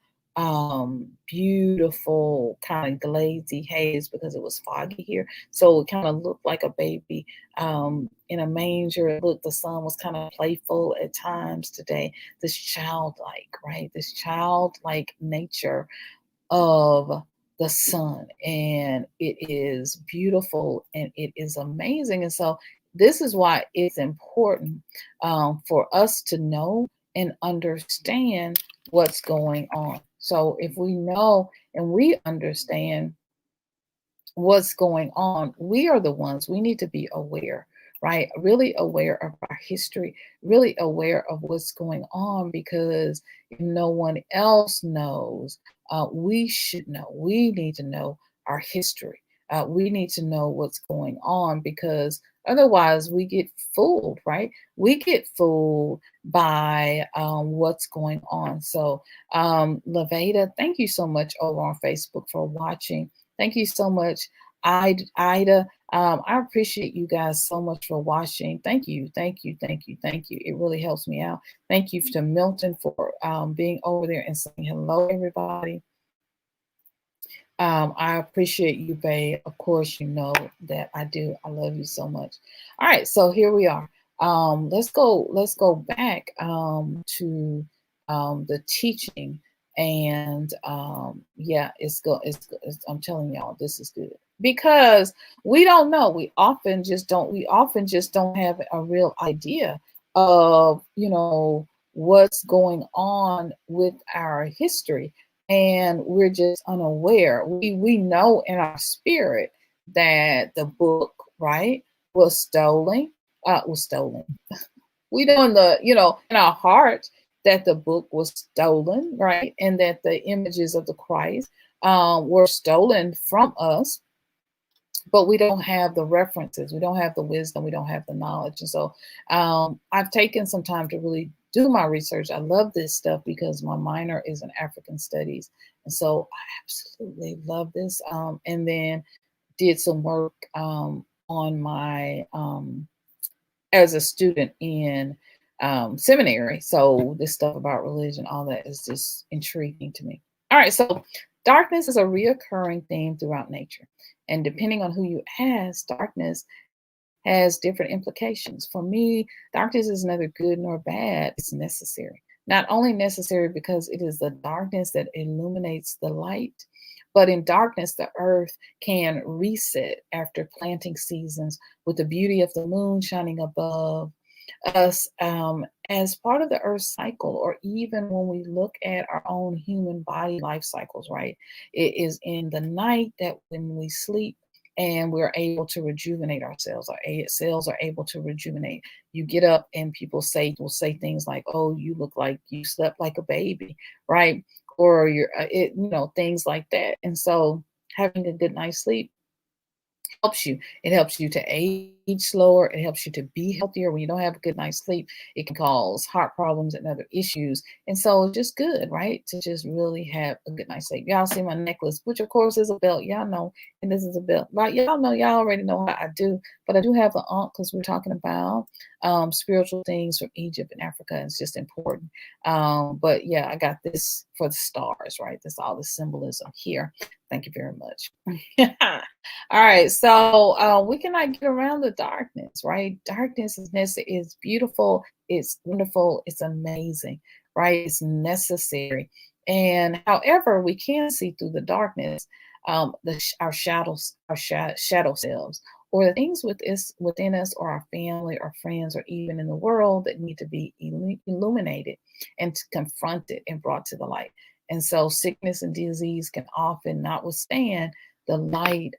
beautiful kind of glazy haze because it was foggy here. So it kind of looked like a baby in a manger. Look, the sun was kind of playful at times today. This childlike, right? This childlike nature of the sun, and it is beautiful and it is amazing. And so this is why it's important for us to know and understand what's going on. So if we know and we understand what's going on, we are the ones, we need to be aware, right? Really aware of our history, really aware of what's going on, because if no one else knows, we should know. We need to know our history. We need to know what's going on, because otherwise we get fooled, right? We get fooled by what's going on. So Laveda, thank you so much over on Facebook for watching. Thank you so much, Ida. I appreciate you guys so much for watching. Thank you, thank you, thank you, thank you. It really helps me out. Thank you to Milton for being over there and saying hello, everybody. I appreciate you, babe. Of course, you know that I do. I love you so much. All right, so here we are. Let's go back to the teaching, and yeah, I'm telling y'all, this is good because we don't know. We often just don't have a real idea of what's going on with our history, and we're just unaware. We know in our spirit that the book, right, was stolen. Was stolen. We know in our heart that the book was stolen, right, and that the images of the Christ were stolen from us, but we don't have the references, we don't have the wisdom, we don't have the knowledge. And so I've taken some time to really do my research. I love this stuff because my minor is in African studies, and so I absolutely love this. And then did some work on my as a student in seminary. So this stuff about religion, all that is just intriguing to me. All right, so darkness is a reoccurring theme throughout nature. And depending on who you ask, darkness has different implications. For me, darkness is neither good nor bad, it's necessary. Not only necessary because it is the darkness that illuminates the light, but in darkness, the earth can reset after planting seasons with the beauty of the moon shining above us as part of the earth's cycle, or even when we look at our own human body life cycles, right? It is in the night that when we sleep and we're able to rejuvenate ourselves, our cells are able to rejuvenate. You get up and people will say things like, oh, you look like you slept like a baby, right? Or things like that. And so having a good night's sleep helps you. It helps you to age slower. It helps you to be healthier. When you don't have a good night's sleep, it can cause heart problems and other issues. And so it's just good, right? To just really have a good night's sleep. Y'all see my necklace, which of course is a belt. Y'all know, and this is a belt. Like y'all know, y'all already know how I do. But I do have the ankh because we're talking about spiritual things from Egypt and Africa. It's just important. But yeah, I got this for the stars, right? That's all the symbolism here. Thank you very much. All right, so we cannot get around the darkness, right? Darkness is beautiful, it's wonderful, it's amazing, right? It's necessary. And however, we can see through the darkness, our shadows, shadow selves, or the things within us, or our family, or friends, or even in the world that need to be illuminated and confronted and brought to the light. And so, sickness and disease can often not withstand the light,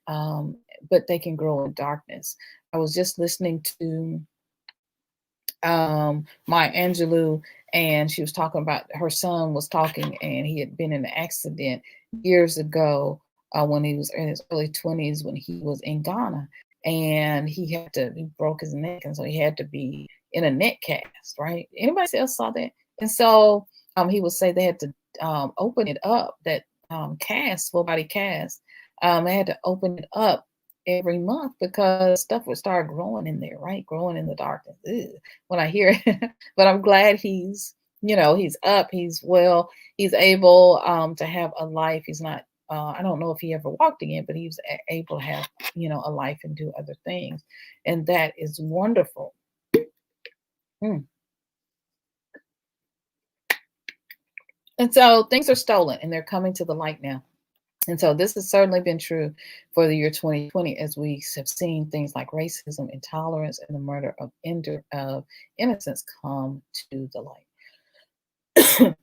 but they can grow in darkness. I was just listening to Maya Angelou, and she was talking about her son was talking, and he had been in an accident years ago when he was in his early 20s when he was in Ghana, and he broke his neck, and so he had to be in a neck cast, right? Anybody else saw that? And so he would say they had to open it up, that cast, full body cast. They had to open it up every month because stuff would start growing in there, right? Growing in the darkness. Ugh, when I hear it, but I'm glad he's up, he's well, he's able to have a life. He's not, I don't know if he ever walked again, but he was able to have, a life and do other things. And that is wonderful. Mm. And so things are stolen and they're coming to the light now. And so this has certainly been true for the year 2020, as we have seen things like racism, intolerance, and the murder of innocents come to the light.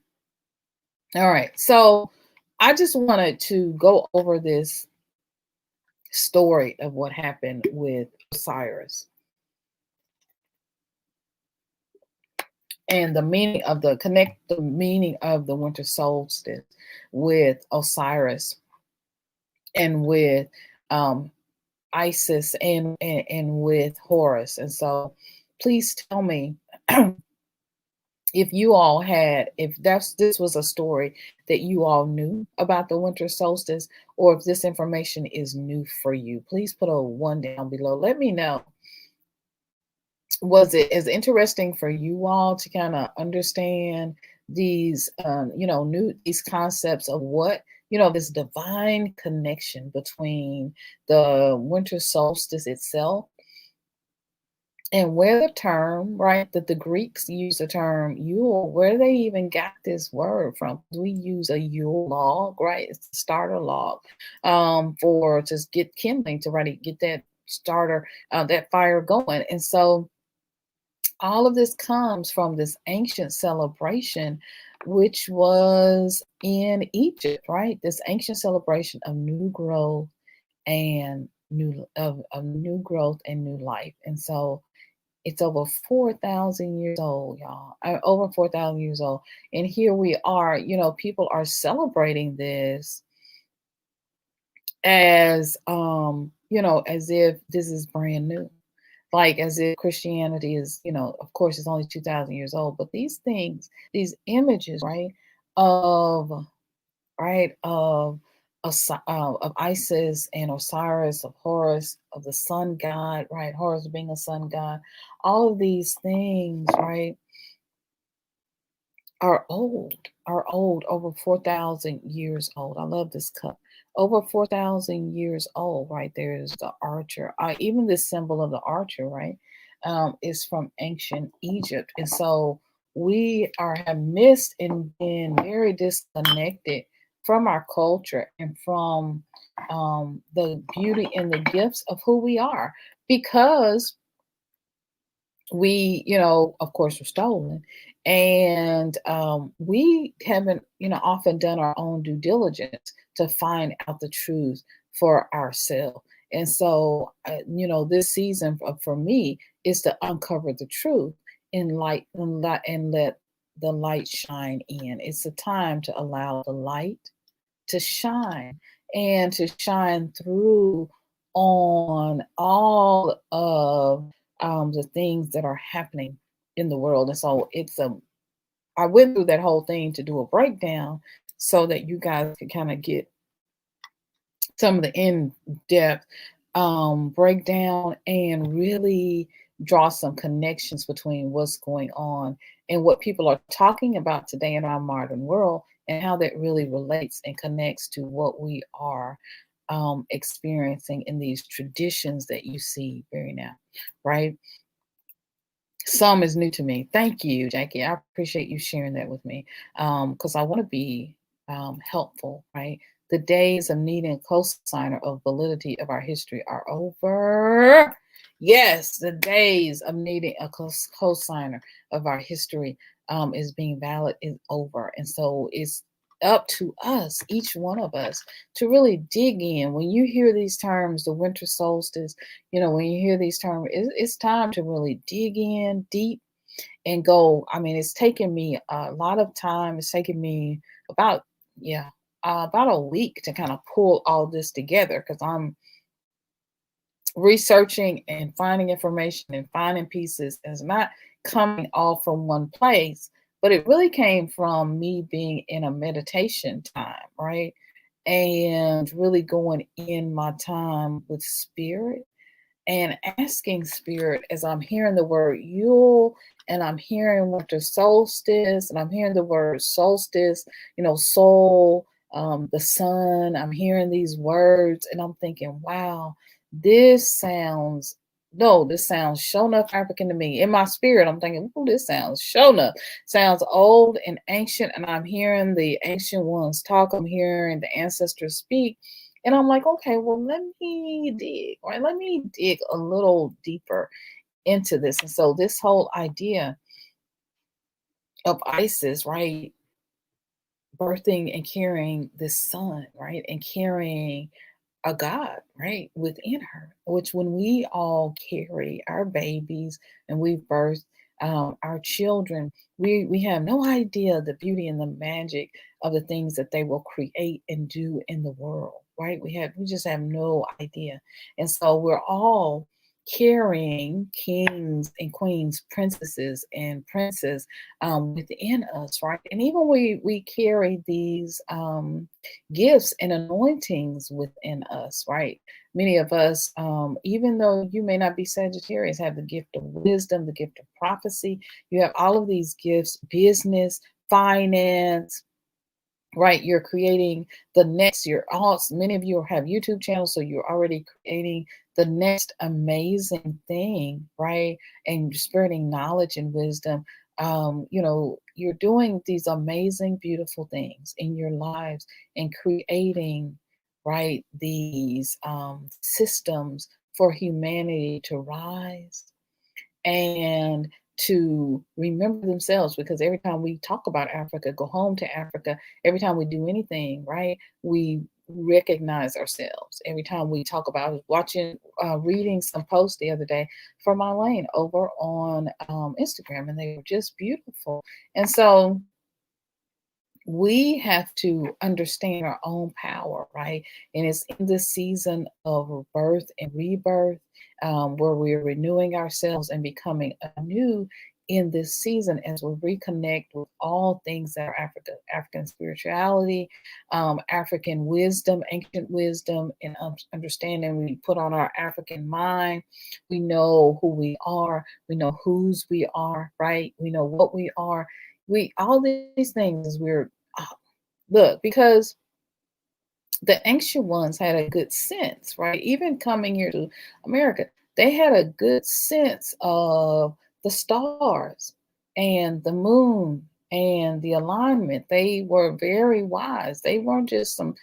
All right, so I just wanted to go over this story of what happened with Osiris and the meaning of the meaning of the winter solstice with Osiris and with Isis and with Horus. And so please tell me if you all had, if this was a story that you all knew about the winter solstice, or if this information is new for you, please put a one down below. Let me know. Was it as interesting for you all to kind of understand these, new these concepts of what, this divine connection between the winter solstice itself and where the term, right, that the Greeks use the term Yule, where they even got this word from. We use a Yule log, right? It's the starter log, for just get kindling to really get that starter, that fire going. And so all of this comes from this ancient celebration, which was in Egypt, right? This ancient celebration of new growth and of new growth and new life. And so it's over 4,000 years old, y'all. Over 4,000 years old. And here we are, people are celebrating this as, as if this is brand new. Like as if Christianity is, of course, it's only 2,000 years old, but these things, these images, right, of of Isis and Osiris, of Horus, of the sun god, right? Horus being a sun god. All of these things, right, are old, over 4,000 years old. I love this cup. Over 4,000 years old, right? There's the archer. Even this symbol of the archer, right, is from ancient Egypt. And so we have missed and been very disconnected from our culture and from, the beauty and the gifts of who we are, because we, of course, were stolen. And we haven't, often done our own due diligence to find out the truth for ourselves. And so, this season for me is to uncover the truth in light and let the light shine in. It's a time to allow the light to shine and to shine through on all of, the things that are happening in the world. And so I went through that whole thing to do a breakdown so that you guys could kind of get some of the in-depth, breakdown, and really draw some connections between what's going on and what people are talking about today in our modern world, and how that really relates and connects to what we are, experiencing in these traditions that you see very now, right? Some is new to me. Thank you, Jackie. I appreciate you sharing that with me, because I want to be, helpful, right? The days of needing a cosigner of validity of our history are over. Yes, the days of needing a cosigner of our history, is being valid is over. And so it's up to us, each one of us, to really dig in. When you hear these terms, the winter solstice, when you hear these terms, it's time to really dig in deep and go. I mean, it's taken me a lot of time. It's taken me about, yeah, about a week to kind of pull all this together, because I'm researching and finding information and finding pieces. And it's not coming all from one place, but it really came from me being in a meditation time, right? And really going in my time with spirit and asking spirit, as I'm hearing the word Yule, and I'm hearing winter solstice, and I'm hearing the word solstice, soul, the sun. I'm hearing these words and I'm thinking, wow, this sounds, no, this sounds show enough African to me. In my spirit, I'm thinking, oh, this sounds show enough. Sounds old and ancient. And I'm hearing the ancient ones talk. I'm hearing the ancestors speak. And I'm like, okay, well, let me dig, right? Let me dig a little deeper into this. And so this whole idea of Isis, right, birthing and carrying this son, right, and carrying a God, right, within her, which when we all carry our babies and we birth, our children, we have no idea the beauty and the magic of the things that they will create and do in the world, right? We just have no idea. And so we're all carrying kings and queens, princesses and princes within us, right? And even we carry these gifts and anointings within us, right? Many of us, even though you may not be Sagittarius, have the gift of wisdom, the gift of prophecy. You have all of these gifts: business, finance, right? You're creating the next, you're all, many of you have YouTube channels, so you're already creating the next amazing thing, right? And you're spreading knowledge and wisdom. You're doing these amazing, beautiful things in your lives and creating, right, these systems for humanity to rise and to remember themselves, because every time we talk about Africa, go home to Africa, every time we do anything, right, we recognize ourselves. Every time we talk about, I was watching, reading some posts the other day from Elaine over on Instagram, and they were just beautiful. And so we have to understand our own power, right? And it's in this season of birth and rebirth, where we're renewing ourselves and becoming anew in this season as we reconnect with all things that are African spirituality, African wisdom, ancient wisdom, and understanding. We put on our African mind. We know who we are. We know whose we are, right? We know what we are. We all these things we're look, because the ancient ones had a good sense, right? Even coming here to America, they had a good sense of the stars and the moon and the alignment. They were very wise. They weren't just some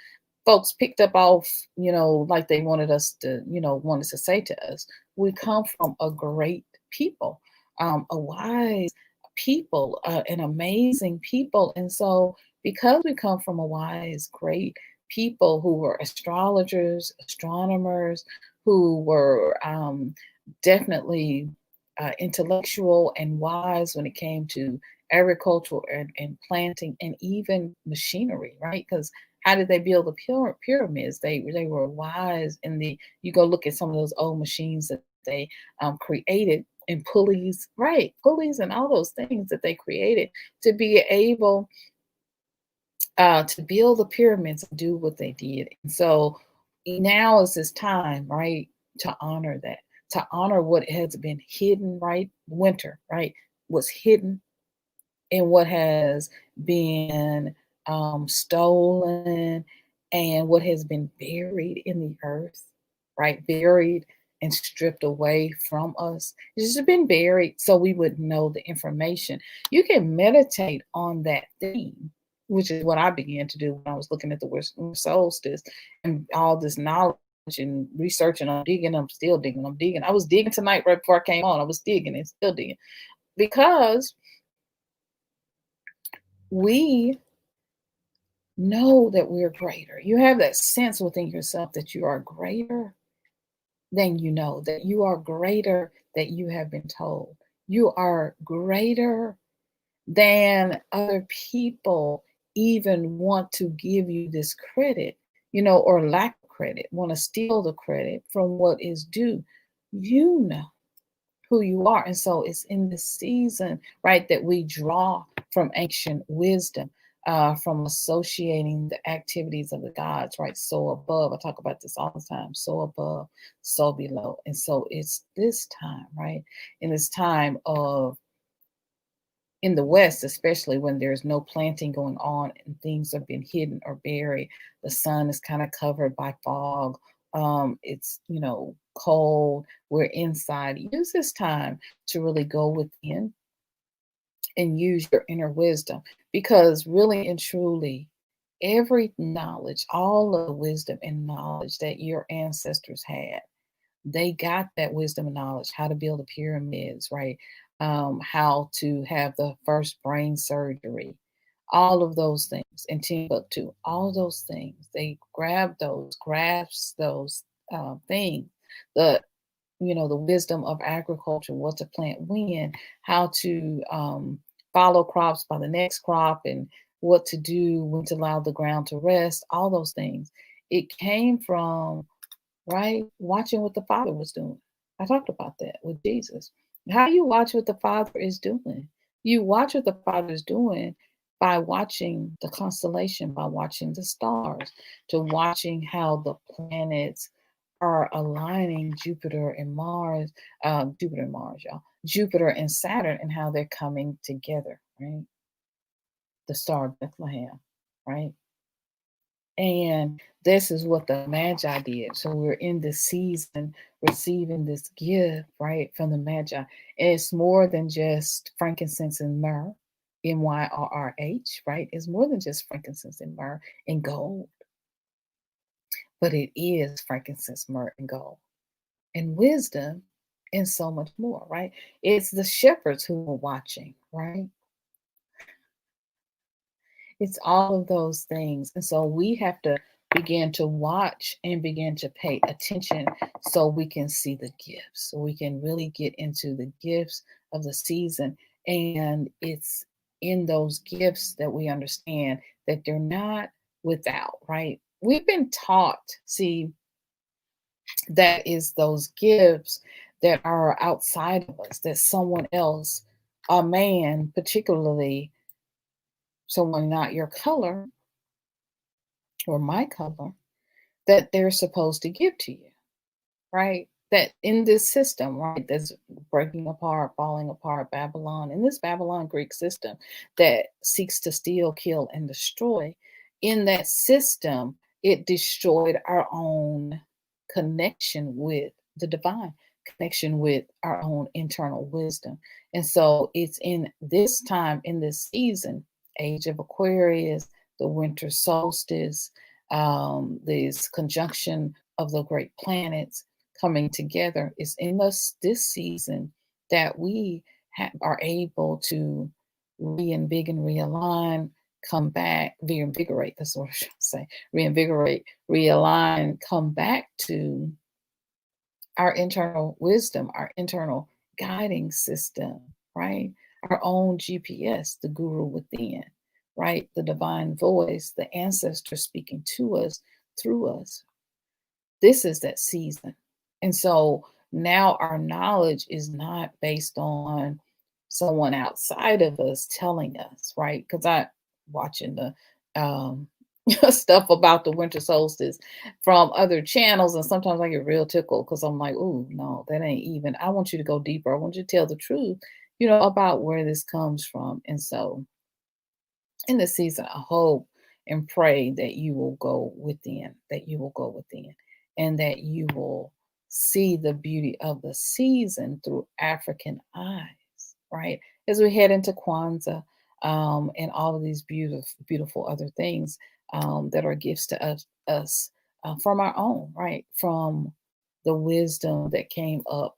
folks picked up off, like they wanted us to, wanted to say to us. We come from a great people, a wise people, an amazing people. And so, because we come from a wise, great people who were astrologers, astronomers, who were definitely intellectual and wise when it came to agriculture and planting and even machinery, right? Because how did they build the pyramids? They were wise in the. You go look at some of those old machines that they created, and pulleys, right? Pulleys and all those things that they created to be able to build the pyramids and do what they did. And so now is this time, right, to honor that, to honor what has been hidden, right? Winter, right, was hidden, and what has been stolen, and what has been buried in the earth, right? Buried and stripped away from us. It's just been buried so we would know the information. You can meditate on that theme, which is what I began to do when I was looking at the Western solstice and all this knowledge and researching. I'm digging, I'm still digging, I'm digging. I was digging tonight right before I came on. I was digging and still digging because we know that we're greater. You have that sense within yourself that you are greater than you know, that you are greater that you have been told. You are greater than other people even want to give you this credit, or lack of credit, want to steal the credit from what is due. You know who you are. And so it's in this season, right, that we draw from ancient wisdom, from associating the activities of the gods, right? So above, I talk about this all the time, so above, so below. And so it's this time, right? In this time of, in the West, especially when there's no planting going on and things have been hidden or buried, the sun is kind of covered by fog. It's, cold. We're inside. Use this time to really go within and use your inner wisdom, because really and truly, every knowledge, all of the wisdom and knowledge that your ancestors had, they got that wisdom and knowledge, how to build the pyramids, right? How to have the first brain surgery, all of those things, and Timbuktu, all those things. They grabbed those, grasp those things, the the wisdom of agriculture, what to plant when, how to follow crops by the next crop, and what to do, when to allow the ground to rest, all those things. It came from, right, watching what the Father was doing. I talked about that with Jesus. How do you watch what the Father is doing? You watch what the Father is doing by watching the constellation, by watching the stars, to watching how the planets are aligning Jupiter and Mars, Jupiter and Mars, y'all, Jupiter and Saturn, and how they're coming together, right? The star of Bethlehem, right? And this is what the Magi did. So we're in this season receiving this gift, right, from the Magi. And it's more than just frankincense and myrrh, MYRRH, right? It's more than just frankincense and myrrh and gold, but it is frankincense, myrrh, and gold, and wisdom, and so much more, right? It's the shepherds who are watching, right? It's all of those things. And so we have to begin to watch and begin to pay attention so we can see the gifts, so we can really get into the gifts of the season. And it's in those gifts that we understand that they're not without, right? We've been taught, see, that is those gifts that are outside of us, that someone else, a man, particularly someone not your color or my color, that they're supposed to give to you, right? That in this system, right, that's breaking apart, falling apart, Babylon, in this Babylon Greek system that seeks to steal, kill, and destroy, in that system, it destroyed our own connection with the divine, connection with our own internal wisdom. And so it's in this time, in this season, age of Aquarius, the winter solstice, this conjunction of the great planets coming together, is in this season that we are able to reinvigorate and realign, come back, reinvigorate, that's what I should say, reinvigorate, realign, come back to our internal wisdom, our internal guiding system, right? Our own GPS, the guru within, right? The divine voice, the ancestor speaking to us, through us. This is that season. And so now our knowledge is not based on someone outside of us telling us, right? Because I watching the um stuff about the winter solstice from other channels, and sometimes I get real tickled because I'm like, oh no, that ain't even. I want you to go deeper. I want you to tell the truth, about where this comes from. And so in this season, I hope and pray that you will go within, that you will go within, and that you will see the beauty of the season through African eyes, right? As we head into Kwanzaa, and all of these beautiful, beautiful other things that are gifts to us from our own, right? From the wisdom that came up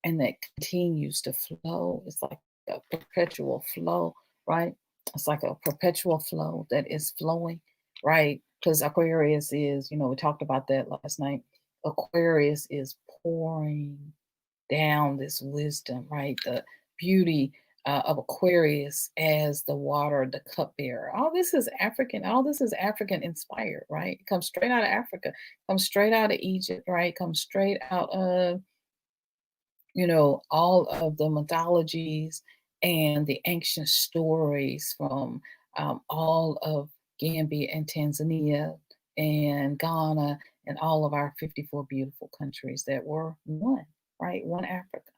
and that continues to flow. It's like a perpetual flow, right? It's like a perpetual flow that is flowing, right? Because Aquarius is, we talked about that last night. Aquarius is pouring down this wisdom, right? The beauty of Aquarius as the water, the cupbearer. All this is African. All this is African inspired, right? It comes straight out of Africa. Comes straight out of Egypt, right? Comes straight out of all of the mythologies and the ancient stories from all of Gambia and Tanzania and Ghana and all of our 54 beautiful countries that were one, right? One Africa.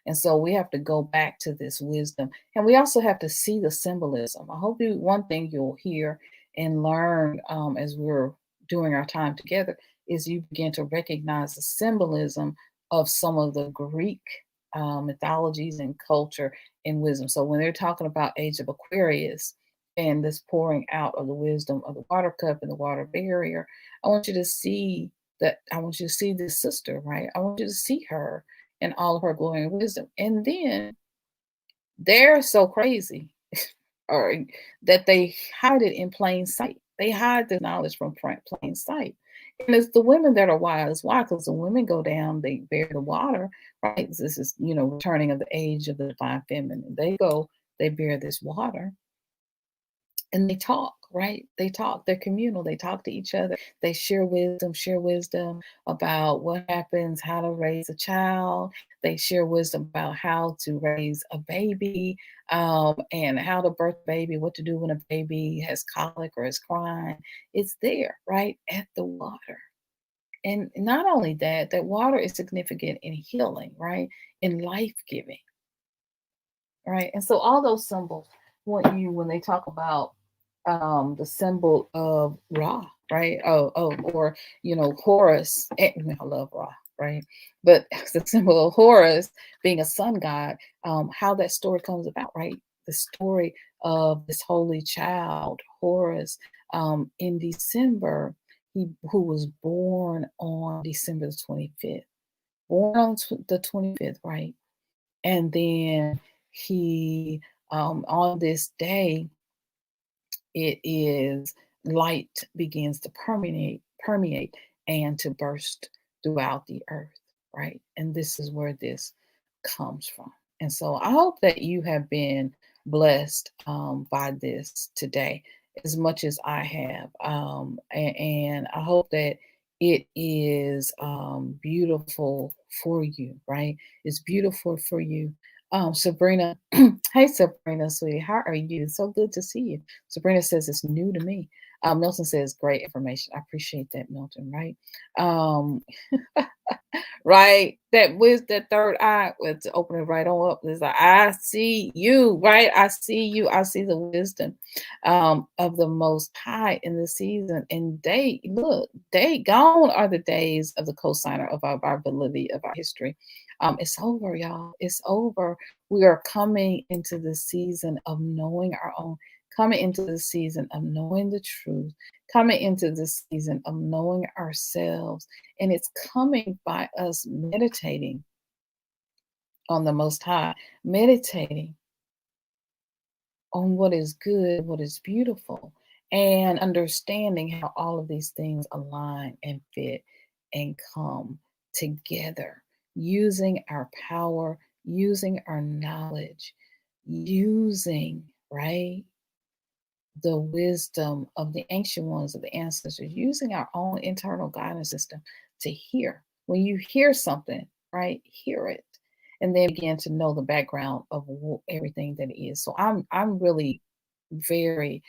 And so we have to go back to this wisdom. And we also have to see the symbolism. I hope one thing you'll hear and learn as we're doing our time together is you begin to recognize the symbolism of some of the Greek mythologies and culture and wisdom. So when they're talking about Age of Aquarius and this pouring out of the wisdom of the water cup and the water barrier, I want you to see that. I want you to see this sister, right? I want you to see her and all of her glory and wisdom. And then they're so crazy or that they hide it in plain sight. They hide the knowledge from plain sight. And it's the women that are wise. Why? Because the women go down, they bear the water, right? This is, returning of the age of the divine feminine. They go, they bear this water. and they talk, right? They talk, they're communal, they talk to each other, they share wisdom about what happens, how to raise a child, they share wisdom about how to raise a baby, and how to birth a baby, what to do when a baby has colic or is crying. It's there, right, at the water. And not only that, that water is significant in healing, right? In life giving, right? And so all those symbols want you when they talk about the symbol of Ra, right? Or Horus. I love Ra, right? But the symbol of Horus being a sun god, how that story comes about, right? The story of this holy child, Horus, in December, who was born on December the 25th, born on the 25th, right? And then he, on this day, it is light begins to permeate and to burst throughout the earth, right? And this is where this comes from. And so I hope that you have been blessed by this today as much as I have. And I hope that it is beautiful for you, right? It's beautiful for you. Sabrina, hey Sabrina, sweetie, how are you? So good to see you. Sabrina says it's new to me. Milton says great information. I appreciate that, Milton, right? Um, right? That with that third eye, it's opening right on up. It's like, I see you, right? I see you. I see the wisdom of the Most High in the season. And they gone are the days of the cosigner of our validity of our history. It's over, y'all. It's over. We are coming into the season of knowing our own, coming into the season of knowing the truth, coming into the season of knowing ourselves. And it's coming by us meditating on the Most High, meditating on what is good, what is beautiful, and understanding how all of these things align and fit and come together, using our power, using our knowledge, using, right, the wisdom of the ancient ones, of the ancestors, using our own internal guidance system to hear. When you hear something, right, hear it, and then begin to know the background of everything that it is. So I'm really very,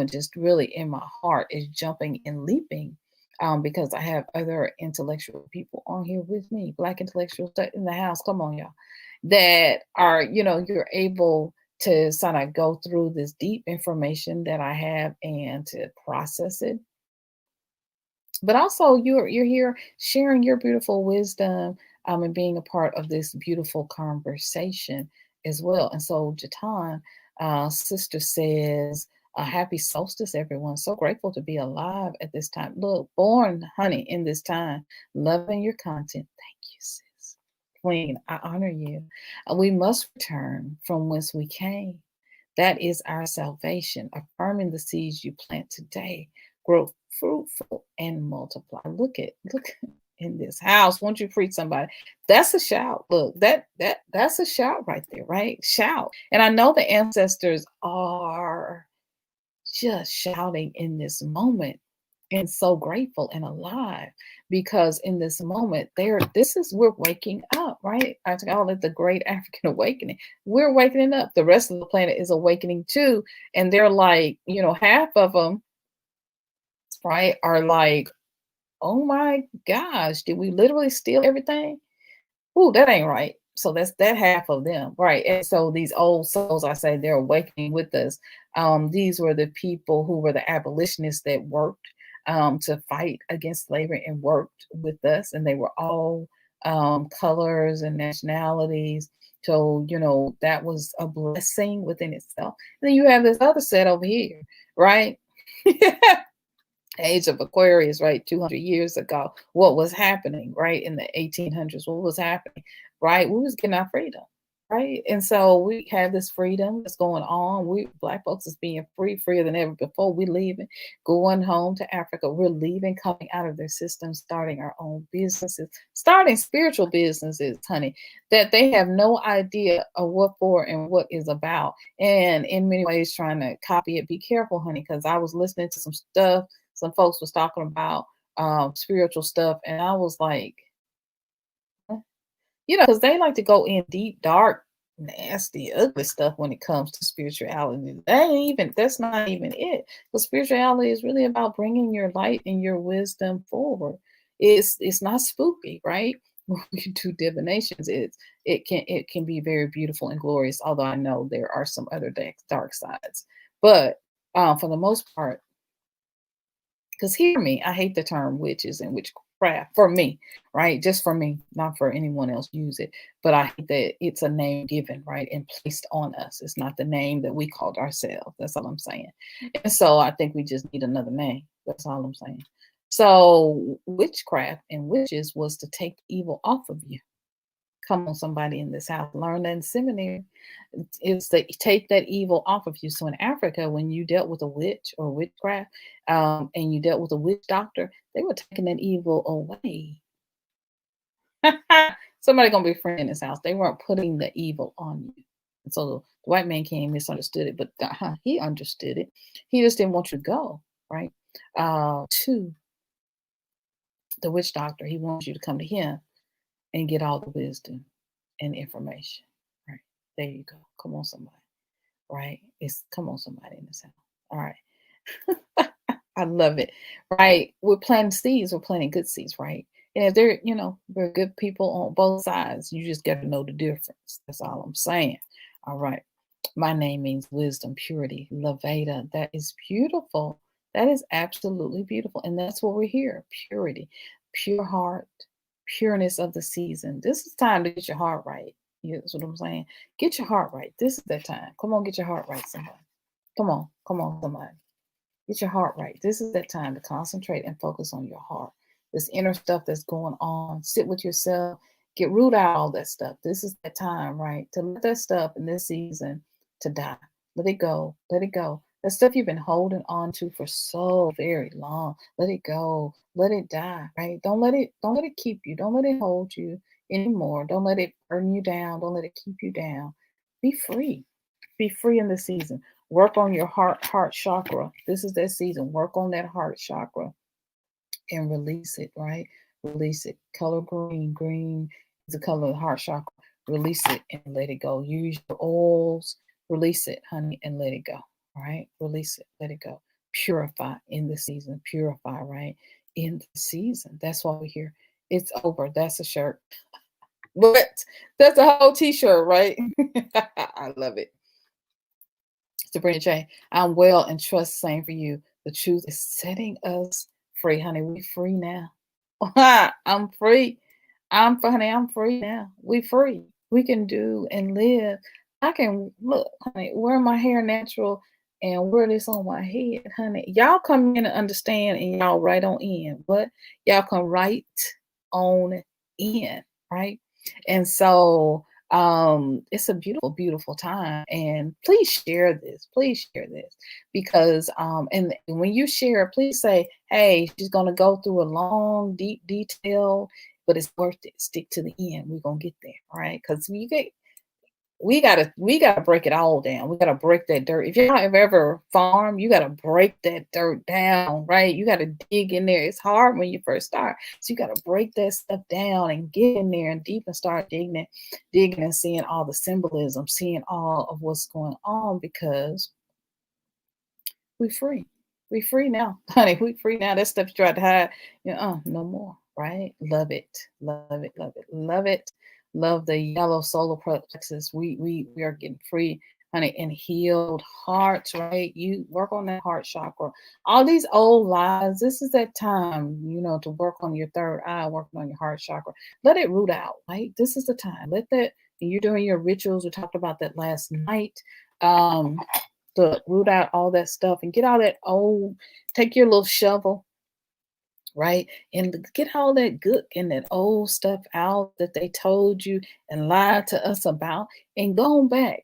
just really in my heart is jumping and leaping. Because I have other intellectual people on here with me, Black intellectuals in the house. Come on, y'all, that are, you're able to sort of go through this deep information that I have and to process it. But also you're here sharing your beautiful wisdom, and being a part of this beautiful conversation as well. And so Jatan, sister says, happy solstice, everyone. So grateful to be alive at this time. Look, born, honey, in this time, loving your content. Thank you, sis. Queen, I honor you. We must return from whence we came. That is our salvation, affirming the seeds you plant today. Grow fruitful and multiply. Look in this house. Won't you preach somebody? That's a shout. Look, that's a shout right there, right? Shout. And I know the ancestors are just shouting in this moment and so grateful and alive because in this moment we're waking up, right? I call it the great African awakening. We're waking up. The rest of the planet is awakening too, and they're like, half of them, right, are like, oh my gosh, did we literally steal everything? Ooh, that ain't right. So that's that half of them, right? And so these old souls, I say, they're awakening with us. These were the people who were the abolitionists that worked to fight against slavery and worked with us, and they were all colors and nationalities. So that was a blessing within itself. And then you have this other set over here, right? Age of Aquarius, right? 200 years ago, what was happening, right? In the 1800s, what was happening, right? We was getting our freedom. right? And so we have this freedom that's going on. We Black folks is being free, freer than ever before. We leaving, going home to Africa. We're leaving, coming out of their system, starting our own businesses, starting spiritual businesses, honey, that they have no idea of what for and what is about. And in many ways trying to copy it. Be careful, honey, because I was listening to some stuff, some folks was talking about spiritual stuff, and I was like, because they like to go in deep, dark, nasty, ugly stuff when it comes to spirituality. That's not even it. But spirituality is really about bringing your light and your wisdom forward. It's not spooky, right? When you do divinations, it can be very beautiful and glorious. Although I know there are some other dark sides, but for the most part, because hear me, I hate the term witches and witchcraft for me, right? Just for me, not for anyone else use it. But I hate that it's a name given, right? And placed on us. It's not the name that we called ourselves. That's all I'm saying. And so I think we just need another name. That's all I'm saying. So witchcraft and witches was to take evil off of you. Come on, somebody in this house, learn that in seminary. It's to take that evil off of you. So in Africa, when you dealt with a witch or witchcraft, and you dealt with a witch doctor, they were taking that evil away. Somebody gonna be a friend in this house. They weren't putting the evil on you. And so the white man came, misunderstood it, but he understood it. He just didn't want you to go right to the witch doctor. He wants you to come to him and get all the wisdom and information. Right. There you go. Come on, somebody. Right. It's come on, somebody in this house. All right. I love it. Right. We're planting seeds, we're planting good seeds, right? And if we're good people on both sides, you just got to know the difference. That's all I'm saying. All right. My name means wisdom, purity, Laveda. That is beautiful. That is absolutely beautiful. And that's what we're here. Purity, pure heart, pureness of the season. This is time to get your heart right. That's what I'm saying. Get your heart right. This is that time. Come on, get your heart right, somebody. Come on, somebody. Get your heart right. This is that time to concentrate and focus on your heart. This inner stuff that's going on. Sit with yourself. Get root out all that stuff. This is that time, right? To let that stuff in this season to die. Let it go. Let it go. That stuff you've been holding on to for so very long. Let it go. Let it die, right? Don't let it keep you. Don't let it hold you anymore. Don't let it burn you down. Don't let it keep you down. Be free. Be free in the season. Work on your heart chakra. This is that season. Work on that heart chakra and release it, right? Release it. Color green. Green is the color of the heart chakra. Release it and let it go. Use your oils. Release it, honey, and let it go. All right? Release it. Let it go. Purify in the season. Purify, right? In the season. That's why we're here. It's over. That's a shirt. What? That's a whole t-shirt, right? I love it. Sabrina J. I'm well and trust same for you. The truth is setting us free, honey. We free now. I'm free. I'm free now. We free. We can do and live. I can look, honey, wear my hair natural and wear this on my head, honey. Y'all come in and understand and y'all right on in. What? Y'all come right on in, right? And so it's a beautiful time, and please share this because and when you share, please say, hey, she's going to go through a long deep detail, but it's worth it. Stick to the end. We're going to get there, right? Because we gotta break it all down. We gotta break that dirt. If y'all have ever farmed, you gotta break that dirt down, right? You gotta dig in there. It's hard when you first start. So you gotta break that stuff down and get in there and deep and start digging and seeing all the symbolism, seeing all of what's going on because we free. We free now, honey. We free now. That stuff you tried to hide, no more, right? Love it, love it, love it, love it. Love the yellow solar plexus. We are getting free, honey, and healed hearts, right? You work on that heart chakra. All these old lies. This is that time, to work on your third eye, working on your heart chakra. Let it root out, right? This is the time. Let that. And you're doing your rituals. We talked about that last night. To root out all that stuff and get all that old. Take your little shovel right? And get all that good and that old stuff out that they told you and lied to us about, and go on back,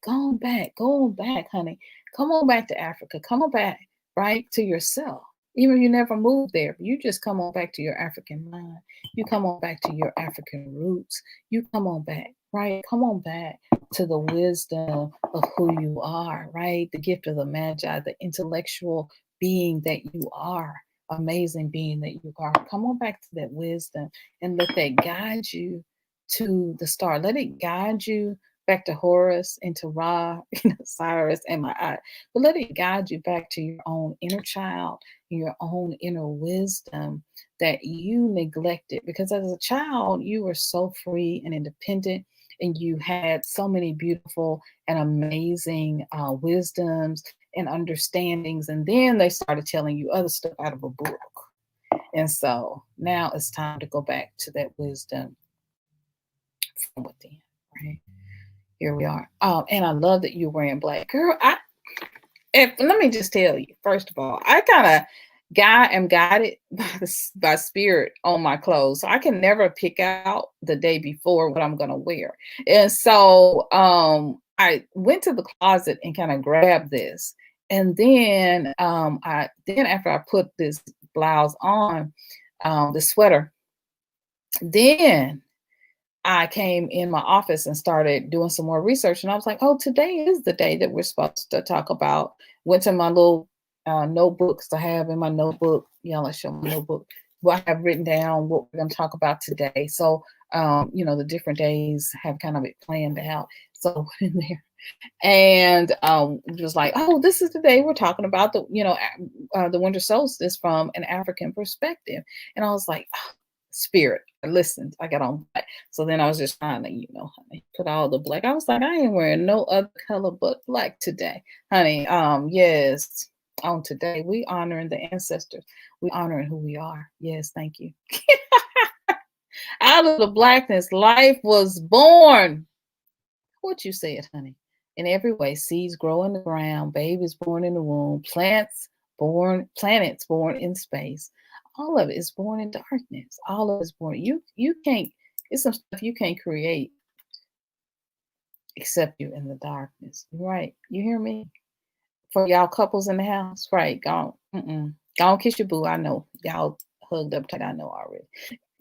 honey. Come on back to Africa. Come on back, right, to yourself. Even if you never moved there, you just come on back to your African mind. You come on back to your African roots. You come on back, right? Come on back to the wisdom of who you are, right? The gift of the Magi, the intellectual being that you are, amazing being that you are. Come on back to that wisdom and let that guide you to the star. Let it guide you back to Horus and to Ra, Osiris, and my eye. But let it guide you back to your own inner child, your own inner wisdom that you neglected. Because as a child, you were so free and independent, and you had so many beautiful and amazing wisdoms and understandings. And then they started telling you other stuff out of a book. And so now it's time to go back to that wisdom from within, right? Here we are. And I love that you're wearing black. Girl, let me just tell you, first of all, I kind of am guided by spirit on my clothes. So I can never pick out the day before what I'm gonna wear. And so I went to the closet and kind of grabbed this. And then after I put this blouse on, the sweater, then I came in my office and started doing some more research. And I was like, oh, today is the day that we're supposed to talk about. Went to my little notebooks I have in my notebook. Y'all, I show my notebook. What I have written down, what we're going to talk about today. So, the different days have kind of it planned out. So in there. And just like, oh, this is the day we're talking about the winter solstice from an African perspective. And I was like, oh, spirit. I listened. I got on black. So then I was just trying to, honey, put all the black. I was like, I ain't wearing no other color but black today, honey. Yes. On today, we honoring the ancestors. We honoring who we are. Yes, thank you. Out of the blackness, life was born. What you said, honey. In every way, seeds grow in the ground, babies born in the womb, planets born in space. All of it is born in darkness. All of it is born. You can't. It's some stuff you can't create except you in the darkness. Right? You hear me? For y'all couples in the house, right? Go on, kiss your boo. I know y'all hugged up tight. I know already.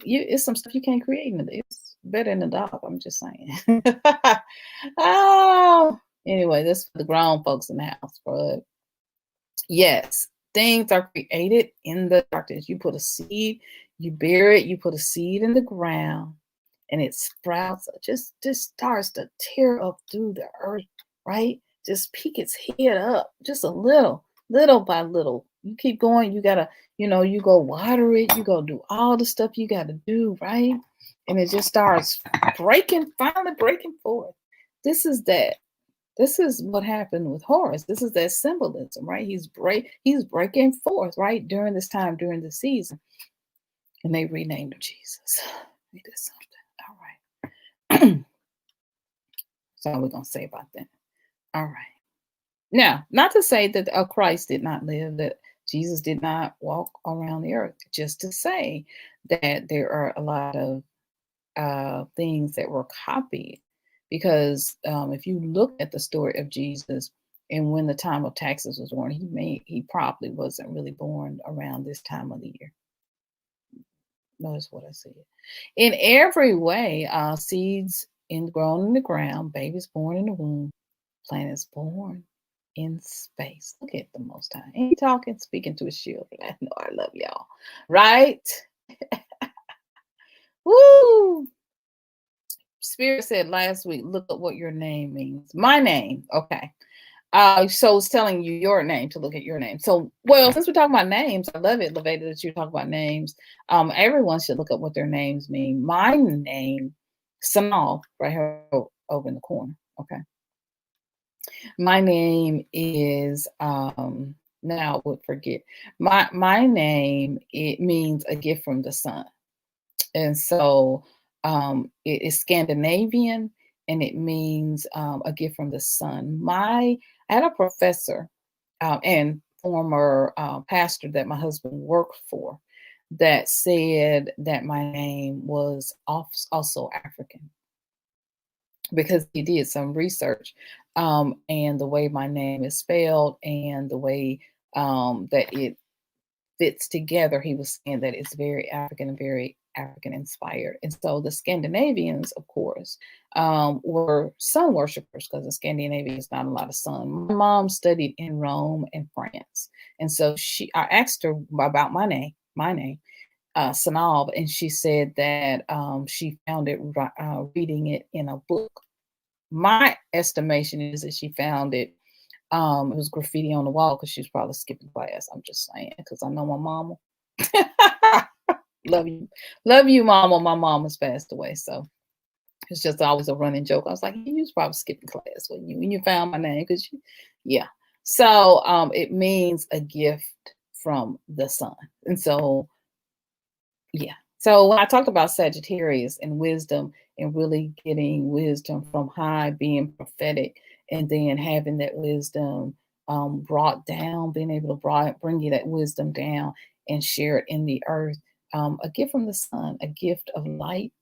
It's some stuff you can't create. It's better in the dark. I'm just saying. Oh, anyway, this is for the grown folks in the house. But yes, things are created in the darkness. You put a seed, you bury it, you put a seed in the ground, and it sprouts. Just starts to tear up through the earth, right? Just peek its head up, just a little by little. You keep going. You gotta, you go water it. You go do all the stuff you gotta do, right? And it just starts finally breaking forth. This is that. This is what happened with Horus. This is that symbolism, right? He's breaking forth, right? During this time, during the season. And they renamed him Jesus. They did something. All right. That's all we're gonna say about that. All right. Now, not to say that Christ did not live, that Jesus did not walk around the earth, just to say that there are a lot of things that were copied. Because if you look at the story of Jesus and when the time of taxes was born, he probably wasn't really born around this time of the year. Notice what I said. In every way, seeds grown in the ground, babies born in the womb, planets born in space. Look at the Most High. Ain't he talking, speaking to his children? I know I love y'all. Right? Woo! Spirit said last week, look at what your name means. My name. Okay. So it's telling you your name to look at your name. So, well, since we're talking about names, I love it, Levada, that you talk about names. Everyone should look up what their names mean. My name, SYNOLVE, right here over in the corner. Okay. My name is now I would forget. My name, it means a gift from the sun. And so it is Scandinavian, and it means a gift from the sun. I had a professor and former pastor that my husband worked for that said that my name was also African, because he did some research, and the way my name is spelled and the way that it fits together, he was saying that it's very African and very African inspired. And so the Scandinavians, of course, were sun worshippers, because in Scandinavia is not a lot of sun. My mom studied in Rome and France, and so I asked her about my name, SYNOLVE, and she said that she found it reading it in a book. My estimation is that she found it. It was graffiti on the wall because she was probably skipping class. I'm just saying, because I know my mama. Love you, love you, mama. My mom has passed away, so it's just always a running joke. I was like, you was probably skipping class when you found my name, because yeah. So it means a gift from the sun, and so yeah. So when I talked about Sagittarius and wisdom and really getting wisdom from high, being prophetic, and then having that wisdom brought down, being able to bring you that wisdom down and share it in the earth, a gift from the sun, a gift of light.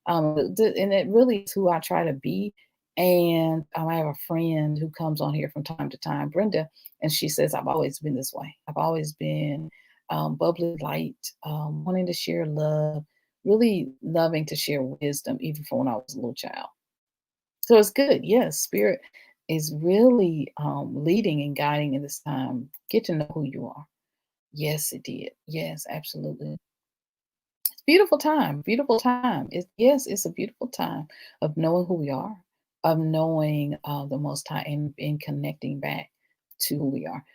And it really is who I try to be. And I have a friend who comes on here from time to time, Brenda, and she says, I've always been this way. I've always been bubbly light, wanting to share love, really loving to share wisdom, even from when I was a little child. So it's good. Yes, spirit is really leading and guiding in this time. Get to know who you are. Yes, it did. Yes, absolutely. Beautiful time, beautiful time. Yes, it's a beautiful time of knowing who we are, of knowing the Most High, and connecting back to who we are.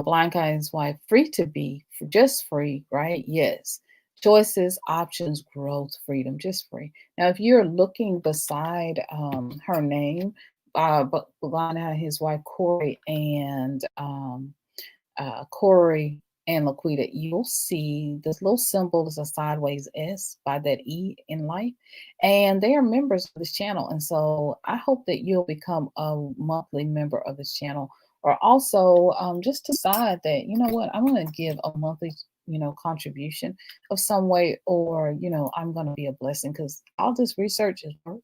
Blind Guidance Wife, free to be, just free, right? Yes. Choices, options, growth, freedom, just free. Now, if you're looking beside her name, but Blind Guy, his wife Corey, and Corey and Laquita, you'll see this little symbol is a sideways S by that E in life. And they are members of this channel. And so I hope that you'll become a monthly member of this channel, or also just decide that, you know what, I'm going to give a monthly, contribution of some way, or, I'm going to be a blessing, because all this research is work.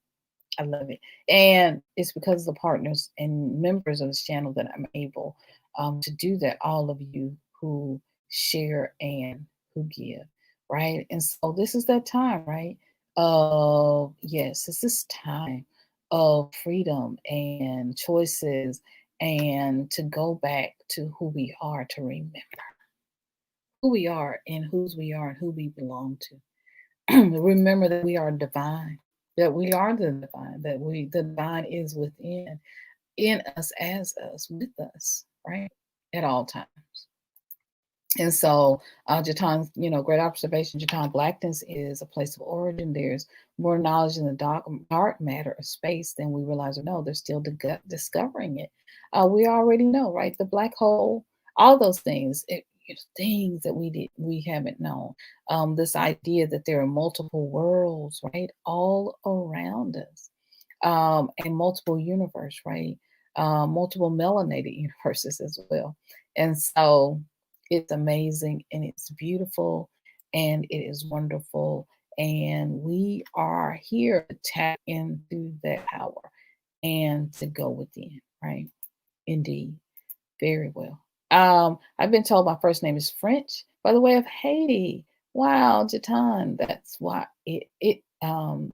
I love it. And it's because of the partners and members of this channel that I'm able to do that. All of you who share and who give, right? And so this is that time, right? Yes, it's this time of freedom and choices, and to go back to who we are, to remember who we are and whose we are and who we belong to. Remember that we are divine, that we are the divine, that the divine is within, in us, as us, with us, right? At all times. And so, Jatan's, great observation. Jatan, blackness is a place of origin. There's more knowledge in the dark matter of space than we realize or know. They're still discovering it. We already know, right? The black hole, all those things, things that we haven't known. This idea that there are multiple worlds, right, all around us, and multiple universe, right? Multiple melanated universes as well. And so it's amazing and it's beautiful and it is wonderful. And we are here to tap into that power and to go within, right? Indeed. Very well. I've been told my first name is French by the way of Haiti. Wow, Jatan, that's why that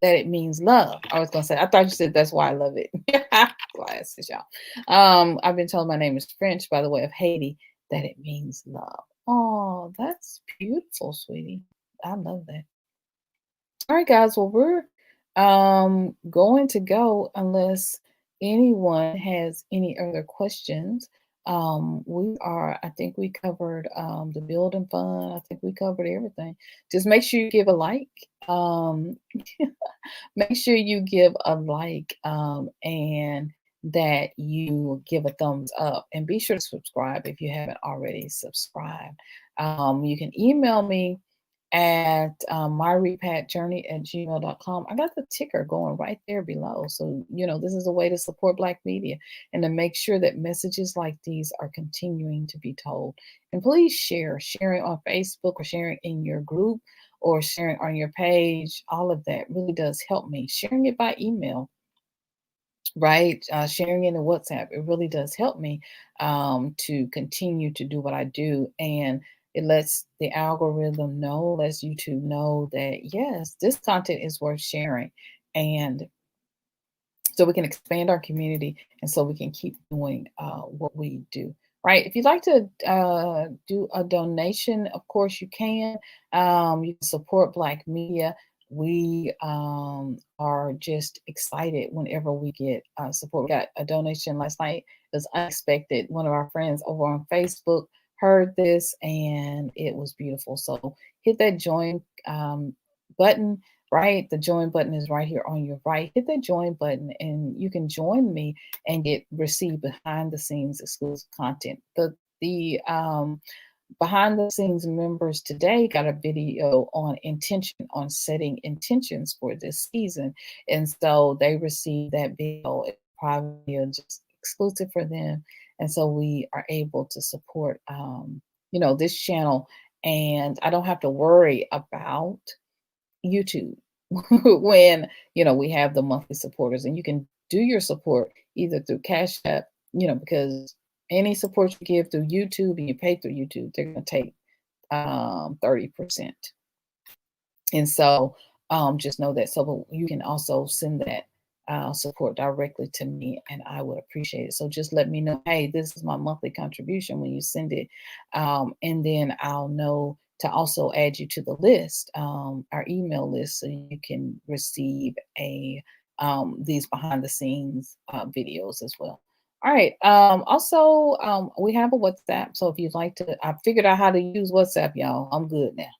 it means love. I was gonna say, I thought you said that's why I love it. Glasses, y'all. I've been told my name is French by the way of Haiti, that it means love. Oh, that's beautiful, sweetie. I love that. All right, guys. Well, we're going to go unless anyone has any other questions. I think we covered the building fund. I think we covered everything. Just make sure you give a like. Make sure you give a like, and that you give a thumbs up, and be sure to subscribe if you haven't already subscribed. You can email me at myrepatjourney@gmail.com. I got the ticker going right there below. So, this is a way to support Black media and to make sure that messages like these are continuing to be told. And please sharing on Facebook or sharing in your group or sharing on your page. All of that really does help me. Sharing it by email, right? Sharing it in WhatsApp, it really does help me to continue to do what I do. And it lets the algorithm know, lets YouTube know that, yes, this content is worth sharing. And so we can expand our community and so we can keep doing what we do. Right. If you'd like to do a donation, of course you can. You can support Black media. We are just excited whenever we get support. We got a donation last night. It was unexpected. One of our friends over on Facebook heard this and it was beautiful. So hit that join button, right? The join button is right here on your right. Hit that join button and you can join me and receive behind the scenes exclusive content. The behind the scenes members today got a video on setting intentions for this season. And so they received that video, private video, just exclusive for them. And so we are able to support this channel, and I don't have to worry about YouTube when we have the monthly supporters. And you can do your support either through Cash App, because any support you give through YouTube and you pay through YouTube, they're going to take 30%. And so just know that. So you can also send that support directly to me and I would appreciate it. So just let me know, hey, this is my monthly contribution when you send it. And then I'll know to also add you to the list, our email list, so you can receive these behind the scenes videos as well. All right. Also, we have a WhatsApp. So if you'd like to, I figured out how to use WhatsApp, y'all. I'm good now.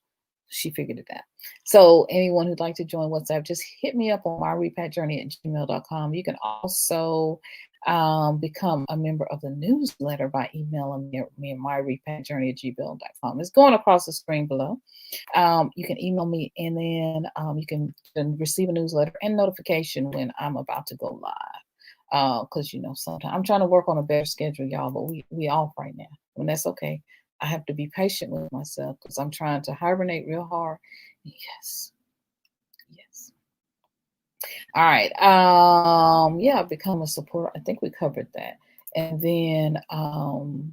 She figured it out. So anyone who'd like to join WhatsApp, just hit me up on myrepatjourney@gmail.com. You can also become a member of the newsletter by emailing me at myrepatjourney@gmail.com. It's going across the screen below. You can email me, and then you can receive a newsletter and notification when I'm about to go live. Because sometimes I'm trying to work on a better schedule, y'all, but we off right now, and that's okay. I have to be patient with myself because I'm trying to hibernate real hard. Yes. Yes. All right. Yeah, become a supporter. I think we covered that. And then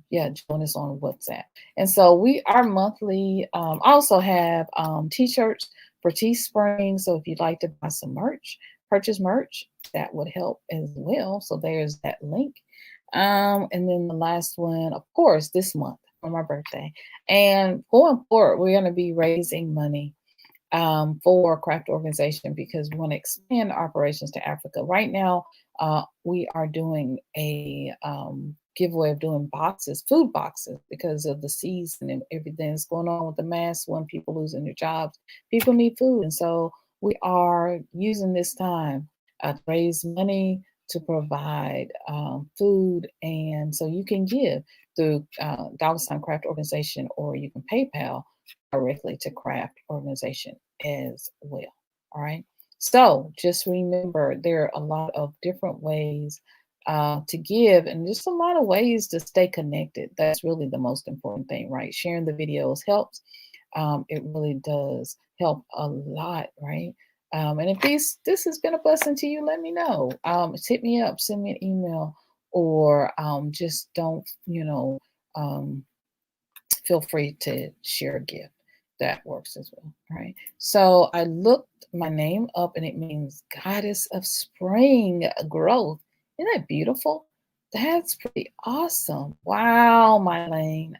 yeah, join us on WhatsApp. And so we are monthly. I also have t-shirts for Teespring. So if you'd like to buy some merch, purchase merch, that would help as well. So there's that link. And then the last one, of course, this month for my birthday. And going forward, we're going to be raising money for craft organization because we want to expand operations to Africa. Right now, we are doing a giveaway of doing food boxes, because of the season and everything that's going on with the mass. When people losing their jobs, people need food. And so we are using this time to raise money to provide food. And so you can give through $ Craft Organization, or you can PayPal directly to Craft Organization as well. All right. So just remember, there are a lot of different ways to give, and just a lot of ways to stay connected. That's really the most important thing, right? Sharing the videos helps. It really does help a lot, right? And if this has been a blessing to you, let me know. Hit me up, send me an email, or just don't, feel free to share a gift. That works as well. All right. So I looked my name up and it means goddess of spring growth. Isn't that beautiful? That's pretty awesome. Wow, Mylene.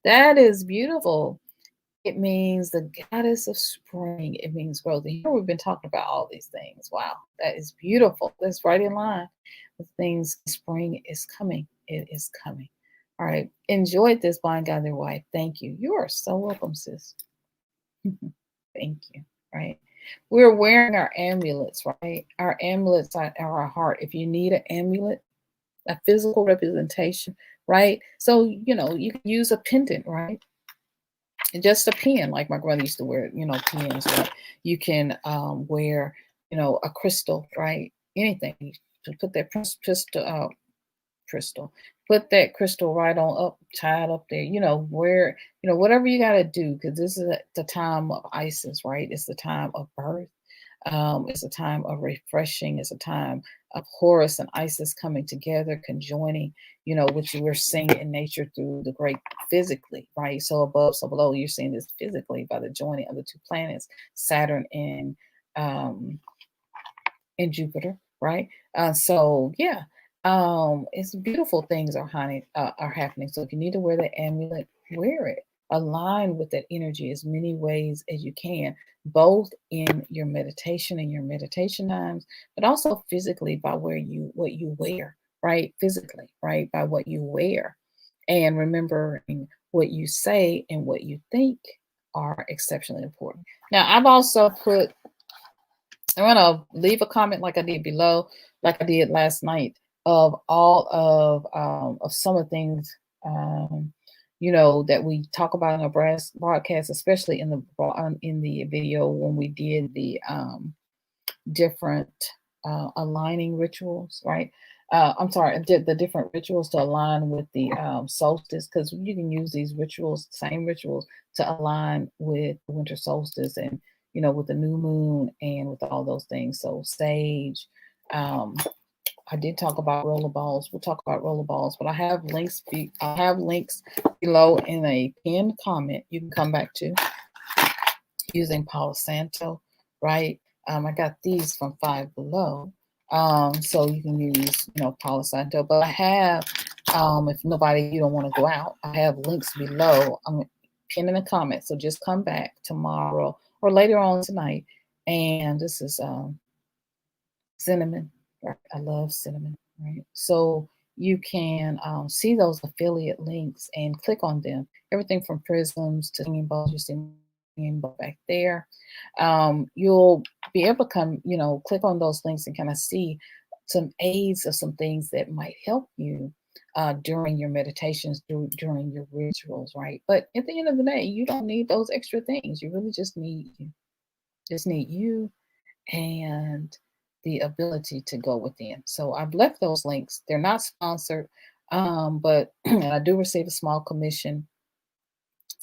That is beautiful. It means the goddess of spring. It means growth. And here we've been talking about all these things. Wow, that is beautiful. That's right in line with things. Spring is coming. It is coming. All right. Enjoyed this, Blind Guy, Wife. Thank you. You are so welcome, sis. Thank you. Right. We're wearing our amulets, right? Our amulets are our heart. If you need an amulet, a physical representation, right? So, you can use a pendant, right? just a pen, like my grandmother used to wear, pens, right? You can wear, a crystal, right? Anything. You put that crystal. Put that crystal right on up, tied up there, where, whatever you got to do, because this is the time of Isis, right? It's the time of birth. It's a time of refreshing. It's a time of Horus and Isis coming together, conjoining, which we're seeing in nature through the great physically, right? So above, so below, you're seeing this physically by the joining of the two planets, Saturn um, and Jupiter, right? So yeah, it's beautiful things are happening. So if you need to wear the amulet, wear it. Align with that energy as many ways as you can, both in your meditation and your meditation times, but also physically by what you wear, right? Physically, right? By what you wear. And remembering what you say and what you think are exceptionally important. Now, I've also put I'm gonna leave a comment like I did below, like I did last night, of all of some of the things that we talk about in our broadcast, especially in the video when we did the different aligning rituals, right? I'm sorry, the different rituals to align with the solstice, because you can use these rituals, same rituals, to align with the winter solstice and with the new moon and with all those things. So sage, I did talk about rollerballs. We'll talk about rollerballs, but I have links. I have links below in a pinned comment. You can come back to using Palo Santo, right? I got these from Five Below. So you can use, Palo Santo. But I have, if you don't want to go out, I have links below. I'm pinning a comment. So just come back tomorrow or later on tonight. And this is cinnamon. Right? I love cinnamon, right? So you can see those affiliate links and click on them. Everything from prisms to singing bowls. You see back there. You'll be able to come, click on those links and kind of see some aids of some things that might help you during your meditations, during your rituals, right? But at the end of the day, you don't need those extra things. You really just need you. Just need you and the ability to go within. So I've left those links. They're not sponsored, but I do receive a small commission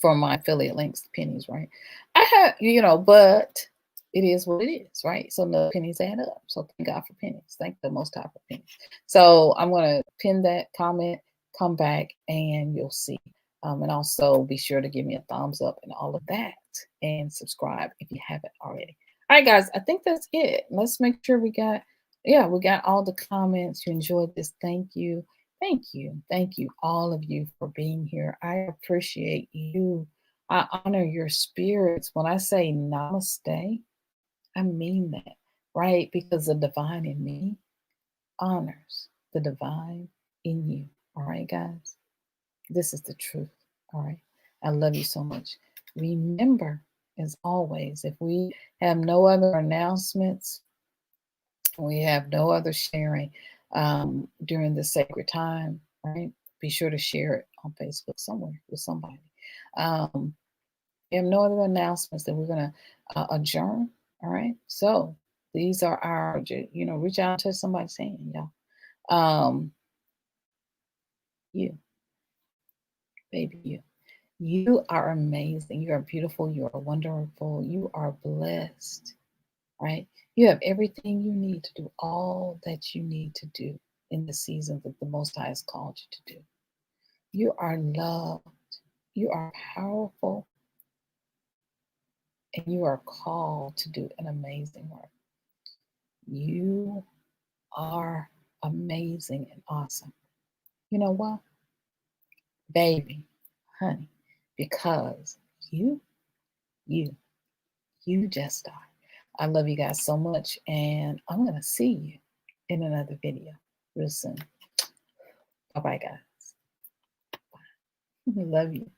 for my affiliate links, pennies, right? I have, but it is what it is, right? So no pennies add up. So thank God for pennies. Thank the Most High for pennies. So I'm going to pin that comment, come back, and you'll see. And also be sure to give me a thumbs up and all of that, and subscribe if you haven't already. All right, guys, I think that's it. Let's make sure we got all the comments. You enjoyed this. Thank you. Thank you. Thank you, all of you, for being here. I appreciate you. I honor your spirits. When I say namaste, I mean that, right? Because the divine in me honors the divine in you. All right, guys? This is the truth. All right. I love you so much. Remember, as always, if we have no other announcements, we have no other sharing during the sacred time, right? Be sure to share it on Facebook somewhere with somebody. We have no other announcements, that we're going to adjourn. All right. So these are our, reach out to somebody's hand, y'all. You, baby, you. You are amazing. You are beautiful. You are wonderful. You are blessed, right? You have everything you need to do all that you need to do in the season that the Most High has called you to do. You are loved. You are powerful. And you are called to do an amazing work. You are amazing and awesome. You know what? Baby, honey, because you just are. I love you guys so much, and I'm going to see you in another video real soon. Bye-bye, guys. Bye. Love you.